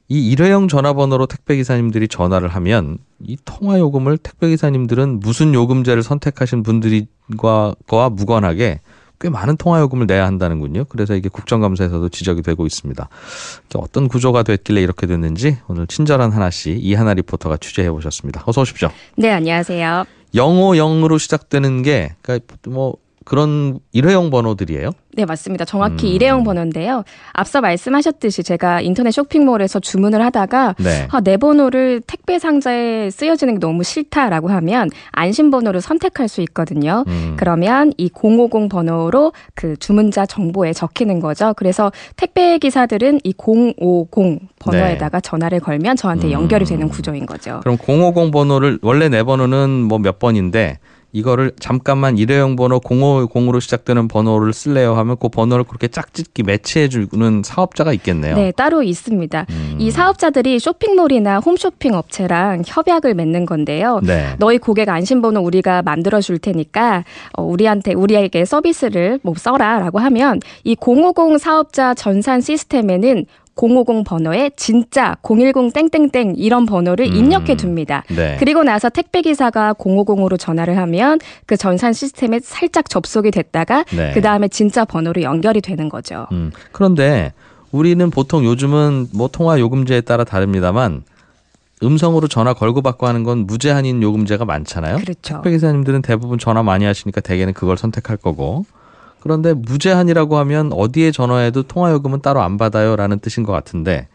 이 일회용 전화번호로 택배기사님들이 전화를 하면 이 통화요금을 택배기사님들은 무슨 요금제를 선택하신 분들과 무관하게 꽤 많은 통화요금을 내야 한다는군요. 그래서 이게 국정감사에서도 지적이 되고 있습니다. 어떤 구조가 됐길래 이렇게 됐는지 오늘 친절한 하나씨 이하나 리포터가 취재해 보셨습니다. 어서 오십시오. 네, 안녕하세요. 050으로 시작되는 게 그러니까 뭐 그런 일회용 번호들이에요? 네, 맞습니다. 정확히 일회용 번호인데요. 앞서 말씀하셨듯이 제가 인터넷 쇼핑몰에서 주문을 하다가 네. 내 번호를 택배 상자에 쓰여지는 게 너무 싫다라고 하면 안심 번호를 선택할 수 있거든요. 그러면 이 050 번호로 그 주문자 정보에 적히는 거죠. 그래서 택배 기사들은 이 050 번호에다가 전화를 걸면 저한테 연결이 되는 구조인 거죠. 그럼 050 번호를 원래 내 번호는 뭐 몇 번인데 이거를 잠깐만 일회용 번호 050으로 시작되는 번호를 쓸래요 하면 그 번호를 그렇게 짝짓기 매치해주는 사업자가 있겠네요. 네, 따로 있습니다. 이 사업자들이 쇼핑몰이나 홈쇼핑 업체랑 협약을 맺는 건데요. 네. 너희 고객 안심번호 우리가 만들어줄 테니까 우리에게 서비스를 뭐 써라라고 하면 이 050 사업자 전산 시스템에는 050 번호에 진짜 010 땡땡땡 이런 번호를 입력해 둡니다. 네. 그리고 나서 택배기사가 050으로 전화를 하면 그 전산 시스템에 살짝 접속이 됐다가 네. 그다음에 진짜 번호로 연결이 되는 거죠. 그런데 우리는 보통 요즘은 뭐 통화 요금제에 따라 다릅니다만 음성으로 전화 걸고 받고 하는 건 무제한인 요금제가 많잖아요. 그렇죠. 택배기사님들은 대부분 전화 많이 하시니까 대개는 그걸 선택할 거고. 그런데 무제한이라고 하면 어디에 전화해도 통화요금은 따로 안 받아요라는 뜻인 것 같은데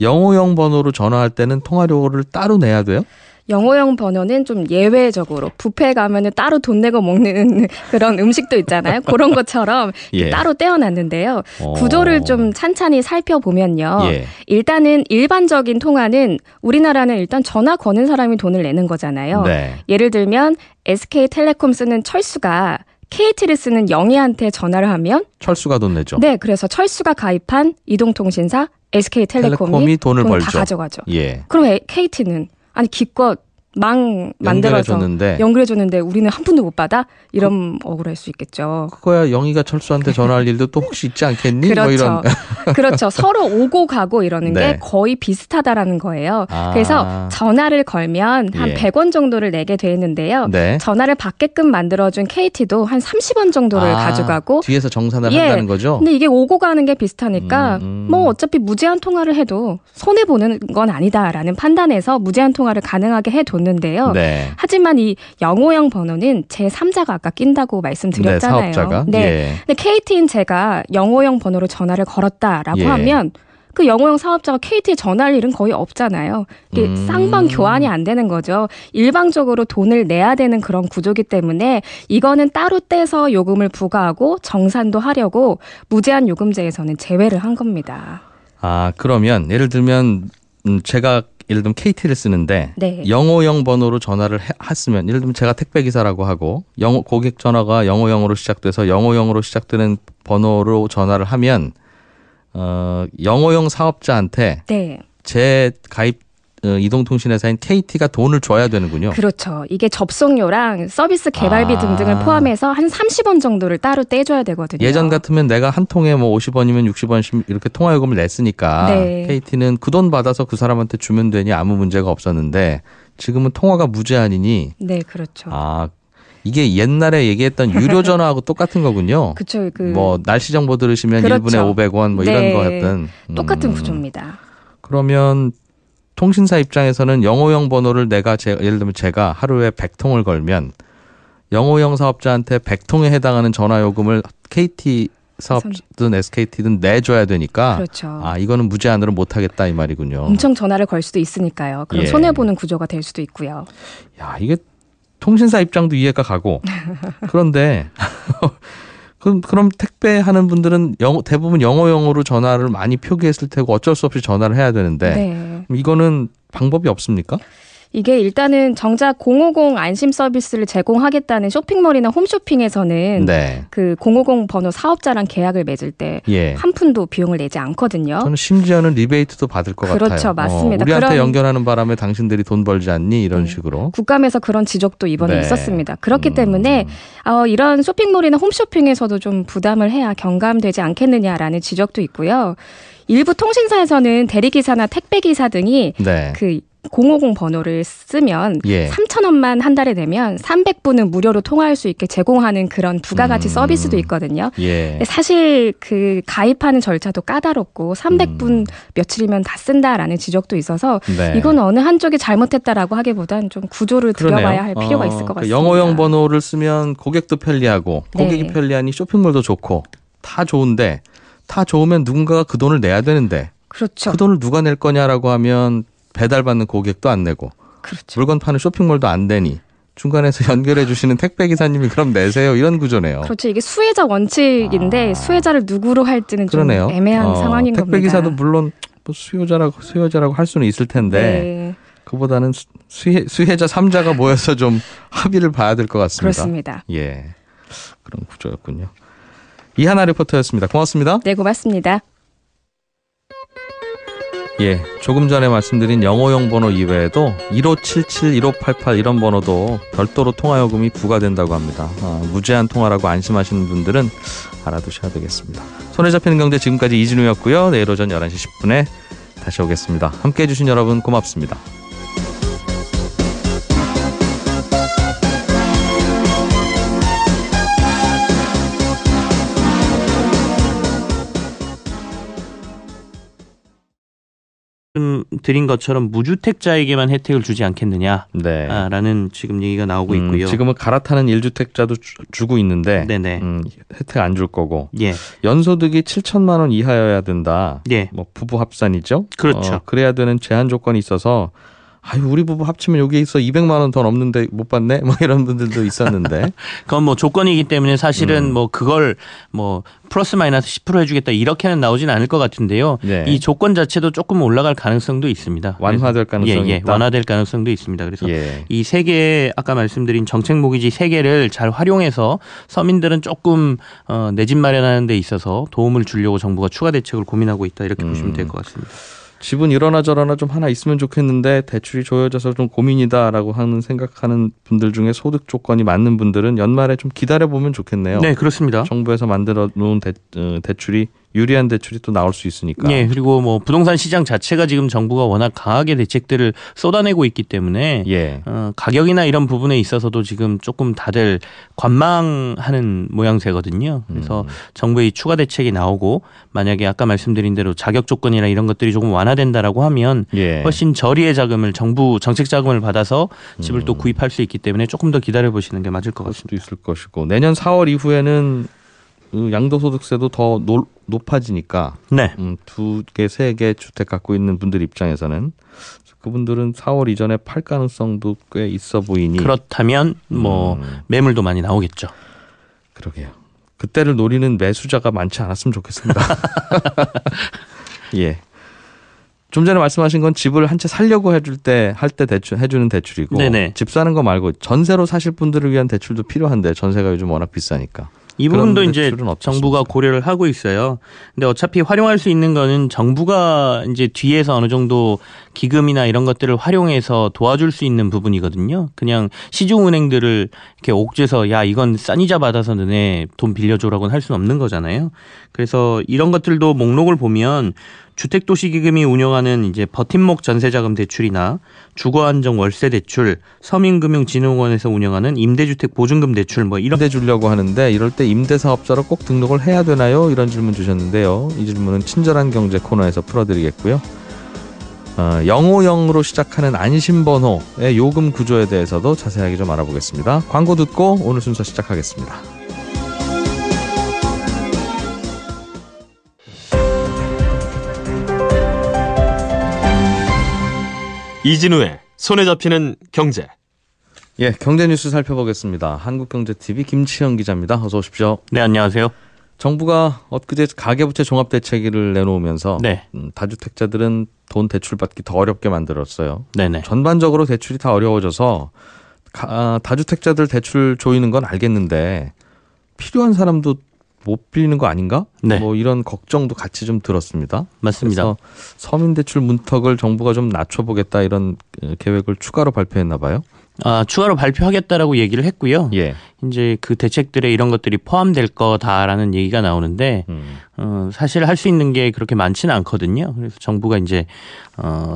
영어용 번호로 전화할 때는 통화료를 따로 내야 돼요? 영어용 번호는 좀 예외적으로 뷔페 가면은 따로 돈 내고 먹는 그런 음식도 있잖아요. 그런 것처럼 예. 따로 떼어놨는데요. 구조를 좀 찬찬히 살펴보면요. 예. 일단은 일반적인 통화는 우리나라는 일단 전화 거는 사람이 돈을 내는 거잖아요. 네. 예를 들면 SK텔레콤 쓰는 철수가 KT를 쓰는 영희한테 전화를 하면 철수가 돈 내죠. 네, 그래서 철수가 가입한 이동통신사 SK텔레콤이 돈을 돈 벌죠. 다 가져가죠. 예. 그럼 KT는 아니 기껏 망 만들어서 연결해줬는데 우리는 한 푼도 못 받아? 이런 억울할 수 있겠죠. 그거야 영희가 철수한테 전화할 일도 또 혹시 있지 않겠니? 그렇죠. 뭐 이런. 그렇죠. 서로 오고 가고 이러는 네. 게 거의 비슷하다라는 거예요. 아. 그래서 전화를 걸면 한 예. 100원 정도를 내게 되는데요. 네. 전화를 받게끔 만들어준 KT도 한 30원 정도를 가져가고 뒤에서 정산을 예. 한다는 거죠? 근데 이게 오고 가는 게 비슷하니까 뭐 어차피 무제한 통화를 해도 손해보는 건 아니다라는 판단에서 무제한 통화를 가능하게 해뒀는데요. 네. 하지만 이 영어형 번호는 제3자가 아까 낀다고 말씀드렸잖아요. 네, 사업자가. 네. 예. 근데 KT인 제가 영어형 번호로 전화를 걸었다라고 예. 하면 그 영어형 사업자가 KT에 전화할 일은 거의 없잖아요. 이게 쌍방 교환이 안 되는 거죠. 일방적으로 돈을 내야 되는 그런 구조기 때문에 이거는 따로 떼서 요금을 부과하고 정산도 하려고 무제한 요금제에서는 제외를 한 겁니다. 아, 그러면 예를 들면 제가 예를 들면 KT를 쓰는데 네. 영어형 번호로 전화를 했으면 예를 들면 제가 택배기사라고 하고 고객 전화가 영어형으로 시작돼서 영어형으로 시작되는 번호로 전화를 하면 영어형 사업자한테 네. 제 가입 이동통신회사인 KT가 돈을 줘야 되는군요. 그렇죠. 이게 접속료랑 서비스 개발비 아. 등등을 포함해서 한 30원 정도를 따로 떼줘야 되거든요. 예전 같으면 내가 한 통에 뭐 50원이면 60원씩 이렇게 통화요금을 냈으니까 네. KT는 그 돈 받아서 그 사람한테 주면 되니 아무 문제가 없었는데 지금은 통화가 무제한이니 네, 그렇죠. 아 이게 옛날에 얘기했던 유료 전화하고 똑같은 거군요. 그렇죠. 뭐 날씨 정보 들으시면 그렇죠. 1분에 500원 뭐 네. 이런 거 했던 똑같은 구조입니다. 그러면 통신사 입장에서는 영어형 번호를 예를 들면 제가 하루에 100통을 걸면 영어형 사업자한테 100통에 해당하는 전화요금을 KT 사업든 SKT든 내줘야 되니까 그렇죠. 아 이거는 무제한으로 못하겠다 이 말이군요. 엄청 전화를 걸 수도 있으니까요. 그럼 예. 손해보는 구조가 될 수도 있고요. 야 이게 통신사 입장도 이해가 가고 그런데 그럼 택배하는 분들은 대부분 영어형으로 전화를 많이 표기했을 테고 어쩔 수 없이 전화를 해야 되는데 네. 이거는 방법이 없습니까? 이게 일단은 정작 050 안심 서비스를 제공하겠다는 쇼핑몰이나 홈쇼핑에서는 네. 그 050 번호 사업자랑 계약을 맺을 때 예. 한 푼도 비용을 내지 않거든요. 저는 심지어는 리베이트도 받을 것 같아요. 그렇죠. 맞습니다. 우리한테 그런- 연결하는 바람에 당신들이 돈 벌지 않니? 이런 네. 식으로. 국감에서 그런 지적도 이번에 네. 있었습니다. 그렇기 때문에 이런 쇼핑몰이나 홈쇼핑에서도 좀 부담을 해야 경감되지 않겠느냐라는 지적도 있고요. 일부 통신사에서는 대리기사나 택배기사 등이 네. 그 050 번호를 쓰면 예. 3,000원만 한 달에 내면 300분은 무료로 통화할 수 있게 제공하는 그런 부가가치 서비스도 있거든요. 예. 근데 사실 그 가입하는 절차도 까다롭고 300분 며칠이면 다 쓴다라는 지적도 있어서 네. 이건 어느 한쪽이 잘못했다라고 하기보단 좀 구조를 들여봐야 할 필요가 있을 것 같습니다. 영어형 번호를 쓰면 고객도 편리하고 고객이 네. 편리하니 쇼핑몰도 좋고 다 좋은데 다 좋으면 누군가가 그 돈을 내야 되는데 그렇죠. 그 돈을 누가 낼 거냐라고 하면 배달받는 고객도 안 내고 그렇죠. 물건 파는 쇼핑몰도 안 되니 중간에서 연결해 주시는 택배기사님이 그럼 내세요. 이런 구조네요. 그렇죠. 이게 수혜자 원칙인데 수혜자를 누구로 할지는 좀 애매한 상황인 겁니다. 택배기사도 물론 뭐 수요자라고 할 수는 있을 텐데 네. 그보다는 수혜자 3자가 모여서 좀 합의를 봐야 될 것 같습니다. 그렇습니다. 예, 그런 구조였군요. 이하나 리포터였습니다. 고맙습니다. 네, 고맙습니다. 예, 조금 전에 말씀드린 영어용 번호 이외에도 1577, 1588 이런 번호도 별도로 통화요금이 부과된다고 합니다. 무제한 통화라고 안심하시는 분들은 알아두셔야 되겠습니다. 손에 잡히는 경제 지금까지 이진우였고요. 내일 오전 11시 10분에 다시 오겠습니다. 함께해 주신 여러분 고맙습니다. 드린 것처럼 무주택자에게만 혜택을 주지 않겠느냐라는 지금 얘기가 나오고 있고요. 지금은 갈아타는 1주택자도 주고 있는데 네네. 혜택 안 줄 거고 예. 연소득이 7천만 원 이하여야 된다. 예. 뭐 부부 합산이죠. 그렇죠. 그래야 되는 제한 조건이 있어서 아유 우리 부부 합치면 여기에 있어 200만 원 더 넘는데 못 받네. 뭐 이런 분들도 있었는데. 그건 뭐 조건이기 때문에 사실은 뭐 그걸 뭐 플러스 마이너스 10% 해주겠다 이렇게는 나오진 않을 것 같은데요. 네. 이 조건 자체도 조금 올라갈 가능성도 있습니다. 완화될 가능성이 있다. 완화될 가능성도 있습니다. 그래서 예. 이 세 개 아까 말씀드린 정책 모기지 세 개를 잘 활용해서 서민들은 조금 내 집 마련하는 데 있어서 도움을 주려고 정부가 추가 대책을 고민하고 있다 이렇게 보시면 될 것 같습니다. 집은 이러나 저러나 좀 하나 있으면 좋겠는데 대출이 조여져서 좀 고민이다라고 생각하는 분들 중에 소득 조건이 맞는 분들은 연말에 좀 기다려보면 좋겠네요. 네, 그렇습니다. 정부에서 만들어 놓은 대출이 유리한 대출이 또 나올 수 있으니까. 네, 그리고 뭐 부동산 시장 자체가 지금 정부가 워낙 강하게 대책들을 쏟아내고 있기 때문에 예. 가격이나 이런 부분에 있어서도 지금 조금 다들 관망하는 모양새거든요. 그래서 정부의 추가 대책이 나오고 만약에 아까 말씀드린 대로 자격 조건이나 이런 것들이 조금 완화된다라고 하면 예. 훨씬 저리의 자금을 정부 정책 자금을 받아서 집을 또 구입할 수 있기 때문에 조금 더 기다려 보시는 게 맞을 것 그럴 같습니다. 수도 있을 것이고 내년 4월 이후에는 양도소득세도 더 높아지니까 네. 2개, 3개 주택 갖고 있는 분들 입장에서는 그분들은 4월 이전에 팔 가능성도 꽤 있어 보이니 그렇다면 뭐 매물도 많이 나오겠죠. 그러게요. 그때를 노리는 매수자가 많지 않았으면 좋겠습니다. 예. 좀 전에 말씀하신 건 집을 한 채 살려고 할 때 해주는 대출이고 네네. 집 사는 거 말고 전세로 사실 분들을 위한 대출도 필요한데 전세가 요즘 워낙 비싸니까. 이 부분도 그런 이제 대출은 어떻습니까? 정부가 고려를 하고 있어요. 근데 어차피 활용할 수 있는 거는 정부가 이제 뒤에서 어느 정도 기금이나 이런 것들을 활용해서 도와줄 수 있는 부분이거든요. 그냥 시중은행들을 이렇게 옥죄서 야 이건 싼 이자 받아서 너네 돈 빌려줘라고는 할 수는 없는 거잖아요. 그래서 이런 것들도 목록을 보면 주택도시기금이 운영하는 이제 버팀목 전세자금 대출이나 주거안정 월세 대출, 서민금융진흥원에서 운영하는 임대주택 보증금 대출 뭐 이런 임대 주려고 하는데 이럴 때 임대사업자로 꼭 등록을 해야 되나요? 이런 질문 주셨는데요. 이 질문은 친절한 경제 코너에서 풀어드리겠고요. 050으로 시작하는 안심번호의 요금 구조에 대해서도 자세하게 좀 알아보겠습니다. 광고 듣고 오늘 순서 시작하겠습니다. 이진우의 손에 잡히는 경제. 예, 경제 뉴스 살펴보겠습니다. 한국경제TV 김치영 기자입니다. 어서 오십시오. 네, 안녕하세요. 정부가 엊그제 가계부채 종합대책을 내놓으면서 네. 다주택자들은 돈 대출 받기 더 어렵게 만들었어요. 네네. 전반적으로 대출이 다 어려워져서 다주택자들 대출 조이는 건 알겠는데 필요한 사람도 못 빌리는 거 아닌가? 네. 뭐 이런 걱정도 같이 좀 들었습니다. 맞습니다. 그래서 서민대출 문턱을 정부가 좀 낮춰보겠다 이런 계획을 추가로 발표했나 봐요. 추가로 발표하겠다라고 얘기를 했고요. 예. 이제 그 대책들에 이런 것들이 포함될 거다라는 얘기가 나오는데 사실 할 수 있는 게 그렇게 많지는 않거든요. 그래서 정부가 이제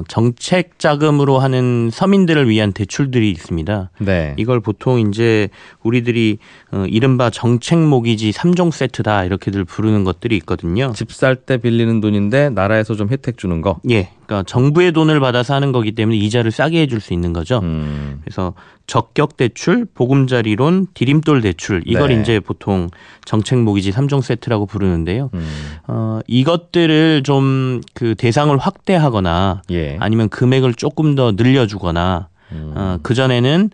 정책 자금으로 하는 서민들을 위한 대출들이 있습니다. 네. 이걸 보통 이제 우리들이 이른바 정책 모기지 3종 세트다 이렇게들 부르는 것들이 있거든요. 집 살 때 빌리는 돈인데 나라에서 좀 혜택 주는 거. 예. 그러니까 정부의 돈을 받아서 하는 거기 때문에 이자를 싸게 해줄 수 있는 거죠. 그래서 적격 대출, 보금자리론, 디딤돌 대출 이걸 네. 이제 보통 정책 모기지 3종 세트라고 부르는데요. 이것들을 좀 그 대상을 확대하거나 예. 아니면 금액을 조금 더 늘려주거나 그 전에는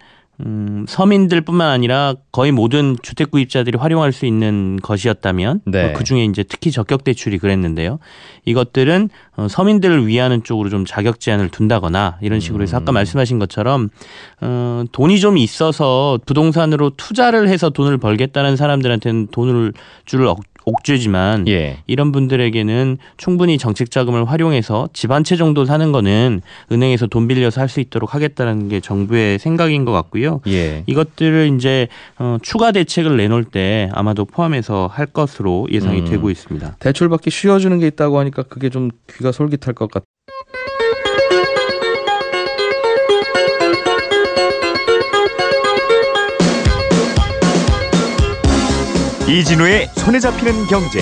서민들뿐만 아니라 거의 모든 주택 구입자들이 활용할 수 있는 것이었다면 네. 그중에 이제 특히 적격 대출이 그랬는데요. 이것들은 서민들을 위하는 쪽으로 좀 자격 제한을 둔다거나 이런 식으로 해서 아까 말씀하신 것처럼 돈이 좀 있어서 부동산으로 투자를 해서 돈을 벌겠다는 사람들한테는 돈을 줄 옥죄지만 예. 이런 분들에게는 충분히 정책 자금을 활용해서 집 한 채 정도 사는 거는 은행에서 돈 빌려서 할 수 있도록 하겠다는 게 정부의 생각인 것 같고요. 예. 이것들을 이제 추가 대책을 내놓을 때 아마도 포함해서 할 것으로 예상이 되고 있습니다. 대출받기 쉬워지는 게 있다고 하니까 그게 좀 귀가 솔깃할 것 같아요. 이진우의 손에 잡히는 경제.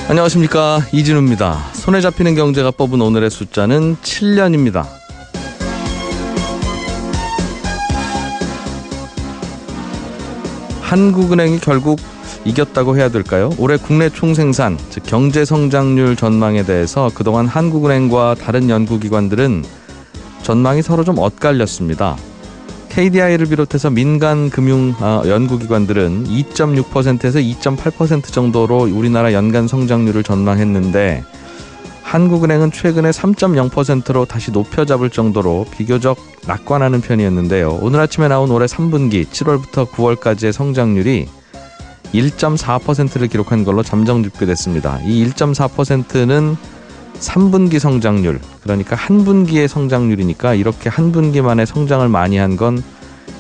안녕하십니까, 이진우입니다. 손에 잡히는 경제가 뽑은 오늘의 숫자는 7년입니다. 한국은행이 결국 이겼다고 해야 될까요? 올해 국내 총생산, 즉 경제 성장률 전망에 대해서 그동안 한국은행과 다른 연구기관들은 전망이 서로 좀 엇갈렸습니다. KDI를 비롯해서 민간 금융 연구기관들은 2.6%에서 2.8% 정도로 우리나라 연간 성장률을 전망했는데 한국은행은 최근에 3.0%로 다시 높여잡을 정도로 비교적 낙관하는 편이었는데요. 오늘 아침에 나온 올해 3분기 7월부터 9월까지의 성장률이 1.4%를 기록한 걸로 잠정 집계됐습니다. 이 1.4%는 3분기 성장률, 그러니까 한 분기의 성장률이니까 이렇게 한 분기 만에 성장을 많이 한 건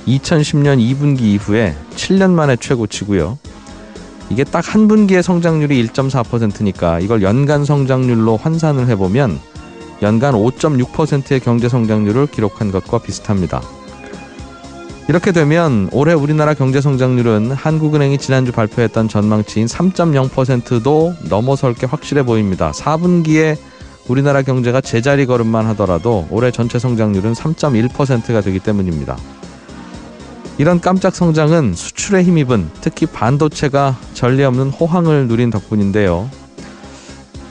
2010년 2분기 이후에 7년 만에 최고치고요. 이게 딱 한 분기의 성장률이 1.4%니까 이걸 연간 성장률로 환산을 해보면 연간 5.6%의 경제 성장률을 기록한 것과 비슷합니다. 이렇게 되면 올해 우리나라 경제 성장률은 한국은행이 지난주 발표했던 전망치인 3.0%도 넘어설 게 확실해 보입니다. 4분기에 우리나라 경제가 제자리 걸음만 하더라도 올해 전체 성장률은 3.1%가 되기 때문입니다. 이런 깜짝 성장은 수출에 힘입은 특히 반도체가 전례 없는 호황을 누린 덕분인데요.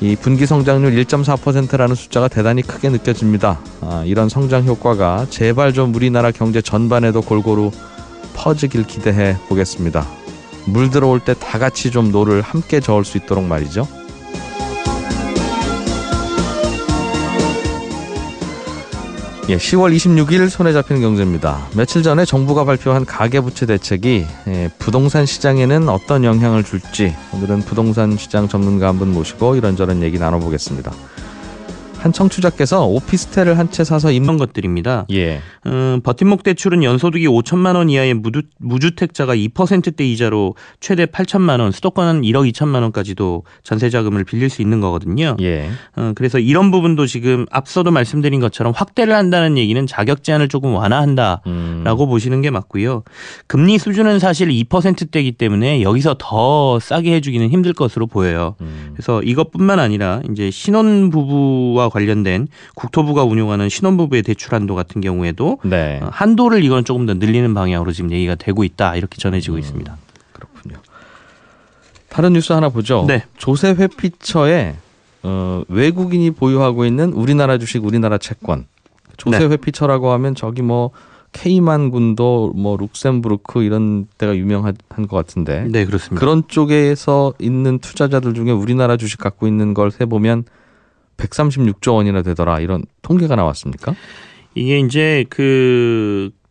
이 분기 성장률 1.4%라는 숫자가 대단히 크게 느껴집니다. 이런 성장 효과가 제발 좀 우리나라 경제 전반에도 골고루 퍼지길 기대해 보겠습니다. 물 들어올 때 다 같이 좀 노를 함께 저을 수 있도록 말이죠. 예, 10월 26일 손에 잡히는 경제입니다. 며칠 전에 정부가 발표한 가계부채 대책이 부동산 시장에는 어떤 영향을 줄지 오늘은 부동산 시장 전문가 한 분 모시고 이런저런 얘기 나눠보겠습니다. 한 청취자께서 오피스텔을 한 채 사서 이런 것들입니다. 예. 버팀목 대출은 연소득이 5천만 원 이하의 무주택자가 2%대 이자로 최대 8천만 원, 수도권은 1억 2천만 원까지도 전세자금을 빌릴 수 있는 거거든요. 예. 그래서 이런 부분도 지금 앞서도 말씀드린 것처럼 확대를 한다는 얘기는 자격 제한을 조금 완화한다라고 보시는 게 맞고요. 금리 수준은 사실 2%대이기 때문에 여기서 더 싸게 해주기는 힘들 것으로 보여요. 그래서 이것뿐만 아니라 이제 신혼부부와 관련된 국토부가 운용하는 신혼부부의 대출 한도 같은 경우에도 네. 한도를 이건 조금 더 늘리는 방향으로 지금 얘기가 되고 있다 이렇게 전해지고 있습니다. 그렇군요. 다른 뉴스 하나 보죠. 네. 조세 회피처에 외국인이 보유하고 있는 우리나라 주식, 우리나라 채권. 조세 회피처라고 하면 저기 뭐 케이만군도 뭐 룩셈부르크 이런 데가 유명한 것 같은데. 네, 그렇습니다. 그런 쪽에서 있는 투자자들 중에 우리나라 주식 갖고 있는 걸 세보면 136조 원이나 되더라. 이런 통계가 나왔습니까? 이게 이제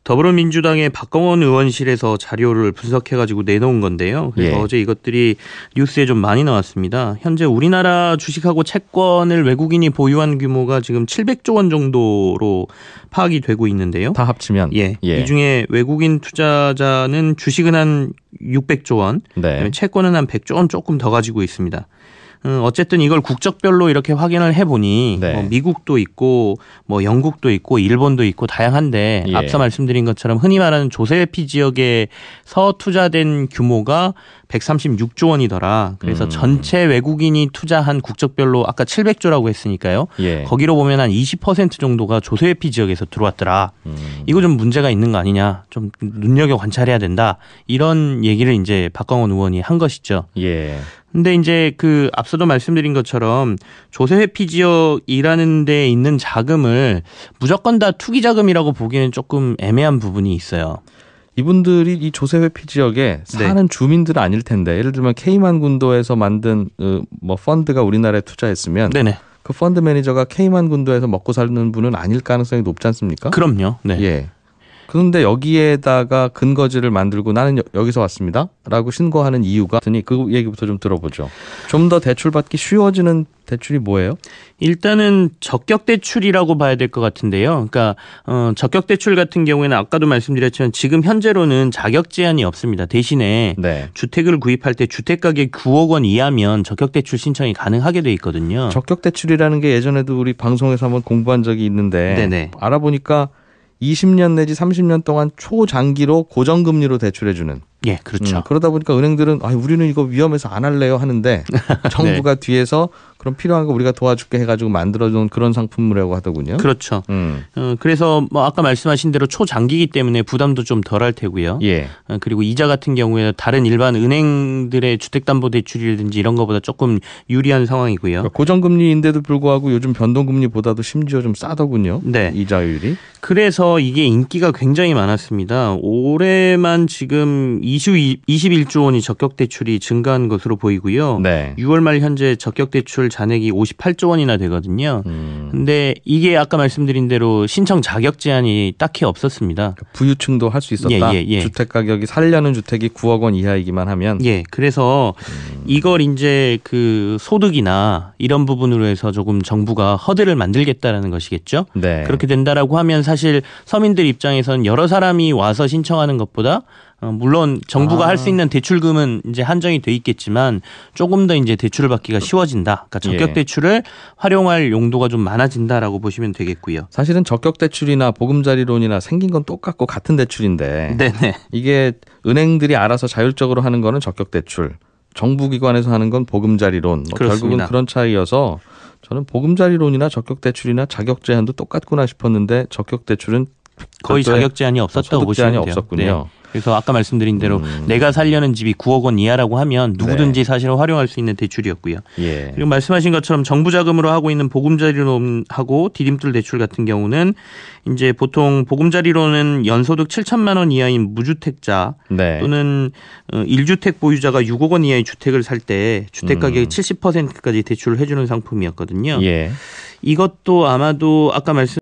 더불어민주당의 박광원 의원실에서 자료를 분석해가지고 내놓은 건데요. 그래서 예. 어제 이것들이 뉴스에 좀 많이 나왔습니다. 현재 우리나라 주식하고 채권을 외국인이 보유한 규모가 지금 700조 원 정도로 파악이 되고 있는데요. 다 합치면? 예. 예. 이 중에 외국인 투자자는 주식은 한 600조 원, 네. 채권은 한 100조 원 조금 더 가지고 있습니다. 어쨌든 이걸 국적별로 이렇게 확인을 해보니 네. 뭐 미국도 있고 뭐 영국도 있고 일본도 있고 다양한데 예. 앞서 말씀드린 것처럼 흔히 말하는 조세회피 지역에서 투자된 규모가 136조 원이더라. 그래서 전체 외국인이 투자한 국적별로 아까 700조라고 했으니까요. 예. 거기로 보면 한 20% 정도가 조세회피 지역에서 들어왔더라. 이거 좀 문제가 있는 거 아니냐. 좀 눈여겨 관찰해야 된다. 이런 얘기를 이제 박광원 의원이 한 것이죠. 예. 근데 이제 그 앞서도 말씀드린 것처럼 조세 회피 지역이라는 데 있는 자금을 무조건 다 투기 자금이라고 보기에는 조금 애매한 부분이 있어요. 이분들이 이 조세 회피 지역에 사는 주민들은 아닐 텐데 예를 들면 케이만 군도에서 만든 뭐 펀드가 우리나라에 투자했으면 네네. 그 펀드 매니저가 케이만 군도에서 먹고 사는 분은 아닐 가능성이 높지 않습니까? 그럼요. 네. 예. 그런데 여기에다가 근거지를 만들고 나는 여기서 왔습니다 라고 신고하는 이유가 있으니 그 얘기부터 좀 들어보죠. 좀 더 대출받기 쉬워지는 대출이 뭐예요? 일단은 적격 대출이라고 봐야 될 것 같은데요. 그러니까 적격 대출 같은 경우에는 아까도 말씀드렸지만 지금 현재로는 자격 제한이 없습니다. 대신에 네. 주택을 구입할 때 주택 가격 9억 원 이하면 적격 대출 신청이 가능하게 돼 있거든요. 적격 대출이라는 게 예전에도 우리 방송에서 한번 공부한 적이 있는데 네네. 알아보니까 20년 내지 30년 동안 초장기로 고정금리로 대출해주는. 예, 그렇죠. 그러다 보니까 은행들은 우리는 이거 위험해서 안 할래요 하는데 정부가 뒤에서 그럼 필요한 거 우리가 도와줄게 해가지고 만들어준 그런 상품이라고 하더군요. 그렇죠. 그래서 뭐 아까 말씀하신 대로 초장기이기 때문에 부담도 좀 덜할 테고요. 예. 그리고 이자 같은 경우에는 다른 일반 은행들의 주택담보대출이라든지 이런 것보다 조금 유리한 상황이고요. 그러니까 고정금리인데도 불구하고 요즘 변동금리보다도 심지어 좀 싸더군요. 네. 이자율이. 그래서 이게 인기가 굉장히 많았습니다. 올해만 지금 21조 원이 적격 대출이 증가한 것으로 보이고요. 네. 6월 말 현재 적격 대출 잔액이 58조 원이나 되거든요. 근데 이게 아까 말씀드린 대로 신청 자격 제한이 딱히 없었습니다. 부유층도 할 수 있었다. 예. 주택 가격이 살려는 주택이 9억 원 이하이기만 하면. 예. 그래서 이걸 이제 그 소득이나 이런 부분으로 해서 조금 정부가 허들을 만들겠다라는 것이겠죠. 네. 그렇게 된다라고 하면 사실 서민들 입장에서는 여러 사람이 와서 신청하는 것보다 물론 정부가 할 수 있는 대출금은 이제 한정이 돼 있겠지만 조금 더 이제 대출을 받기가 쉬워진다. 그러니까 적격 대출을 활용할 용도가 좀 많아진다라고 보시면 되겠고요. 사실은 적격 대출이나 보금자리론이나 생긴 건 똑같고 같은 대출인데 네네. 이게 은행들이 알아서 자율적으로 하는 거는 적격 대출, 정부기관에서 하는 건 보금자리론. 결국은 그런 차이여서 저는 보금자리론이나 적격 대출이나 자격 제한도 똑같구나 싶었는데 적격 대출은 거의 자격 제한이 없었다고 보시면 돼요. 없었군요. 네. 그래서 아까 말씀드린 대로 내가 살려는 집이 9억 원 이하라고 하면 누구든지 사실은 활용할 수 있는 대출이었고요. 예. 그리고 말씀하신 것처럼 정부 자금으로 하고 있는 보금자리론하고 디딤돌 대출 같은 경우는 이제 보통 보금자리론은 연소득 7천만 원 이하인 무주택자 또는 1주택 보유자가 6억 원 이하의 주택을 살 때 주택 가격의 70%까지 대출을 해주는 상품이었거든요. 예. 이것도 아마도 아까 말씀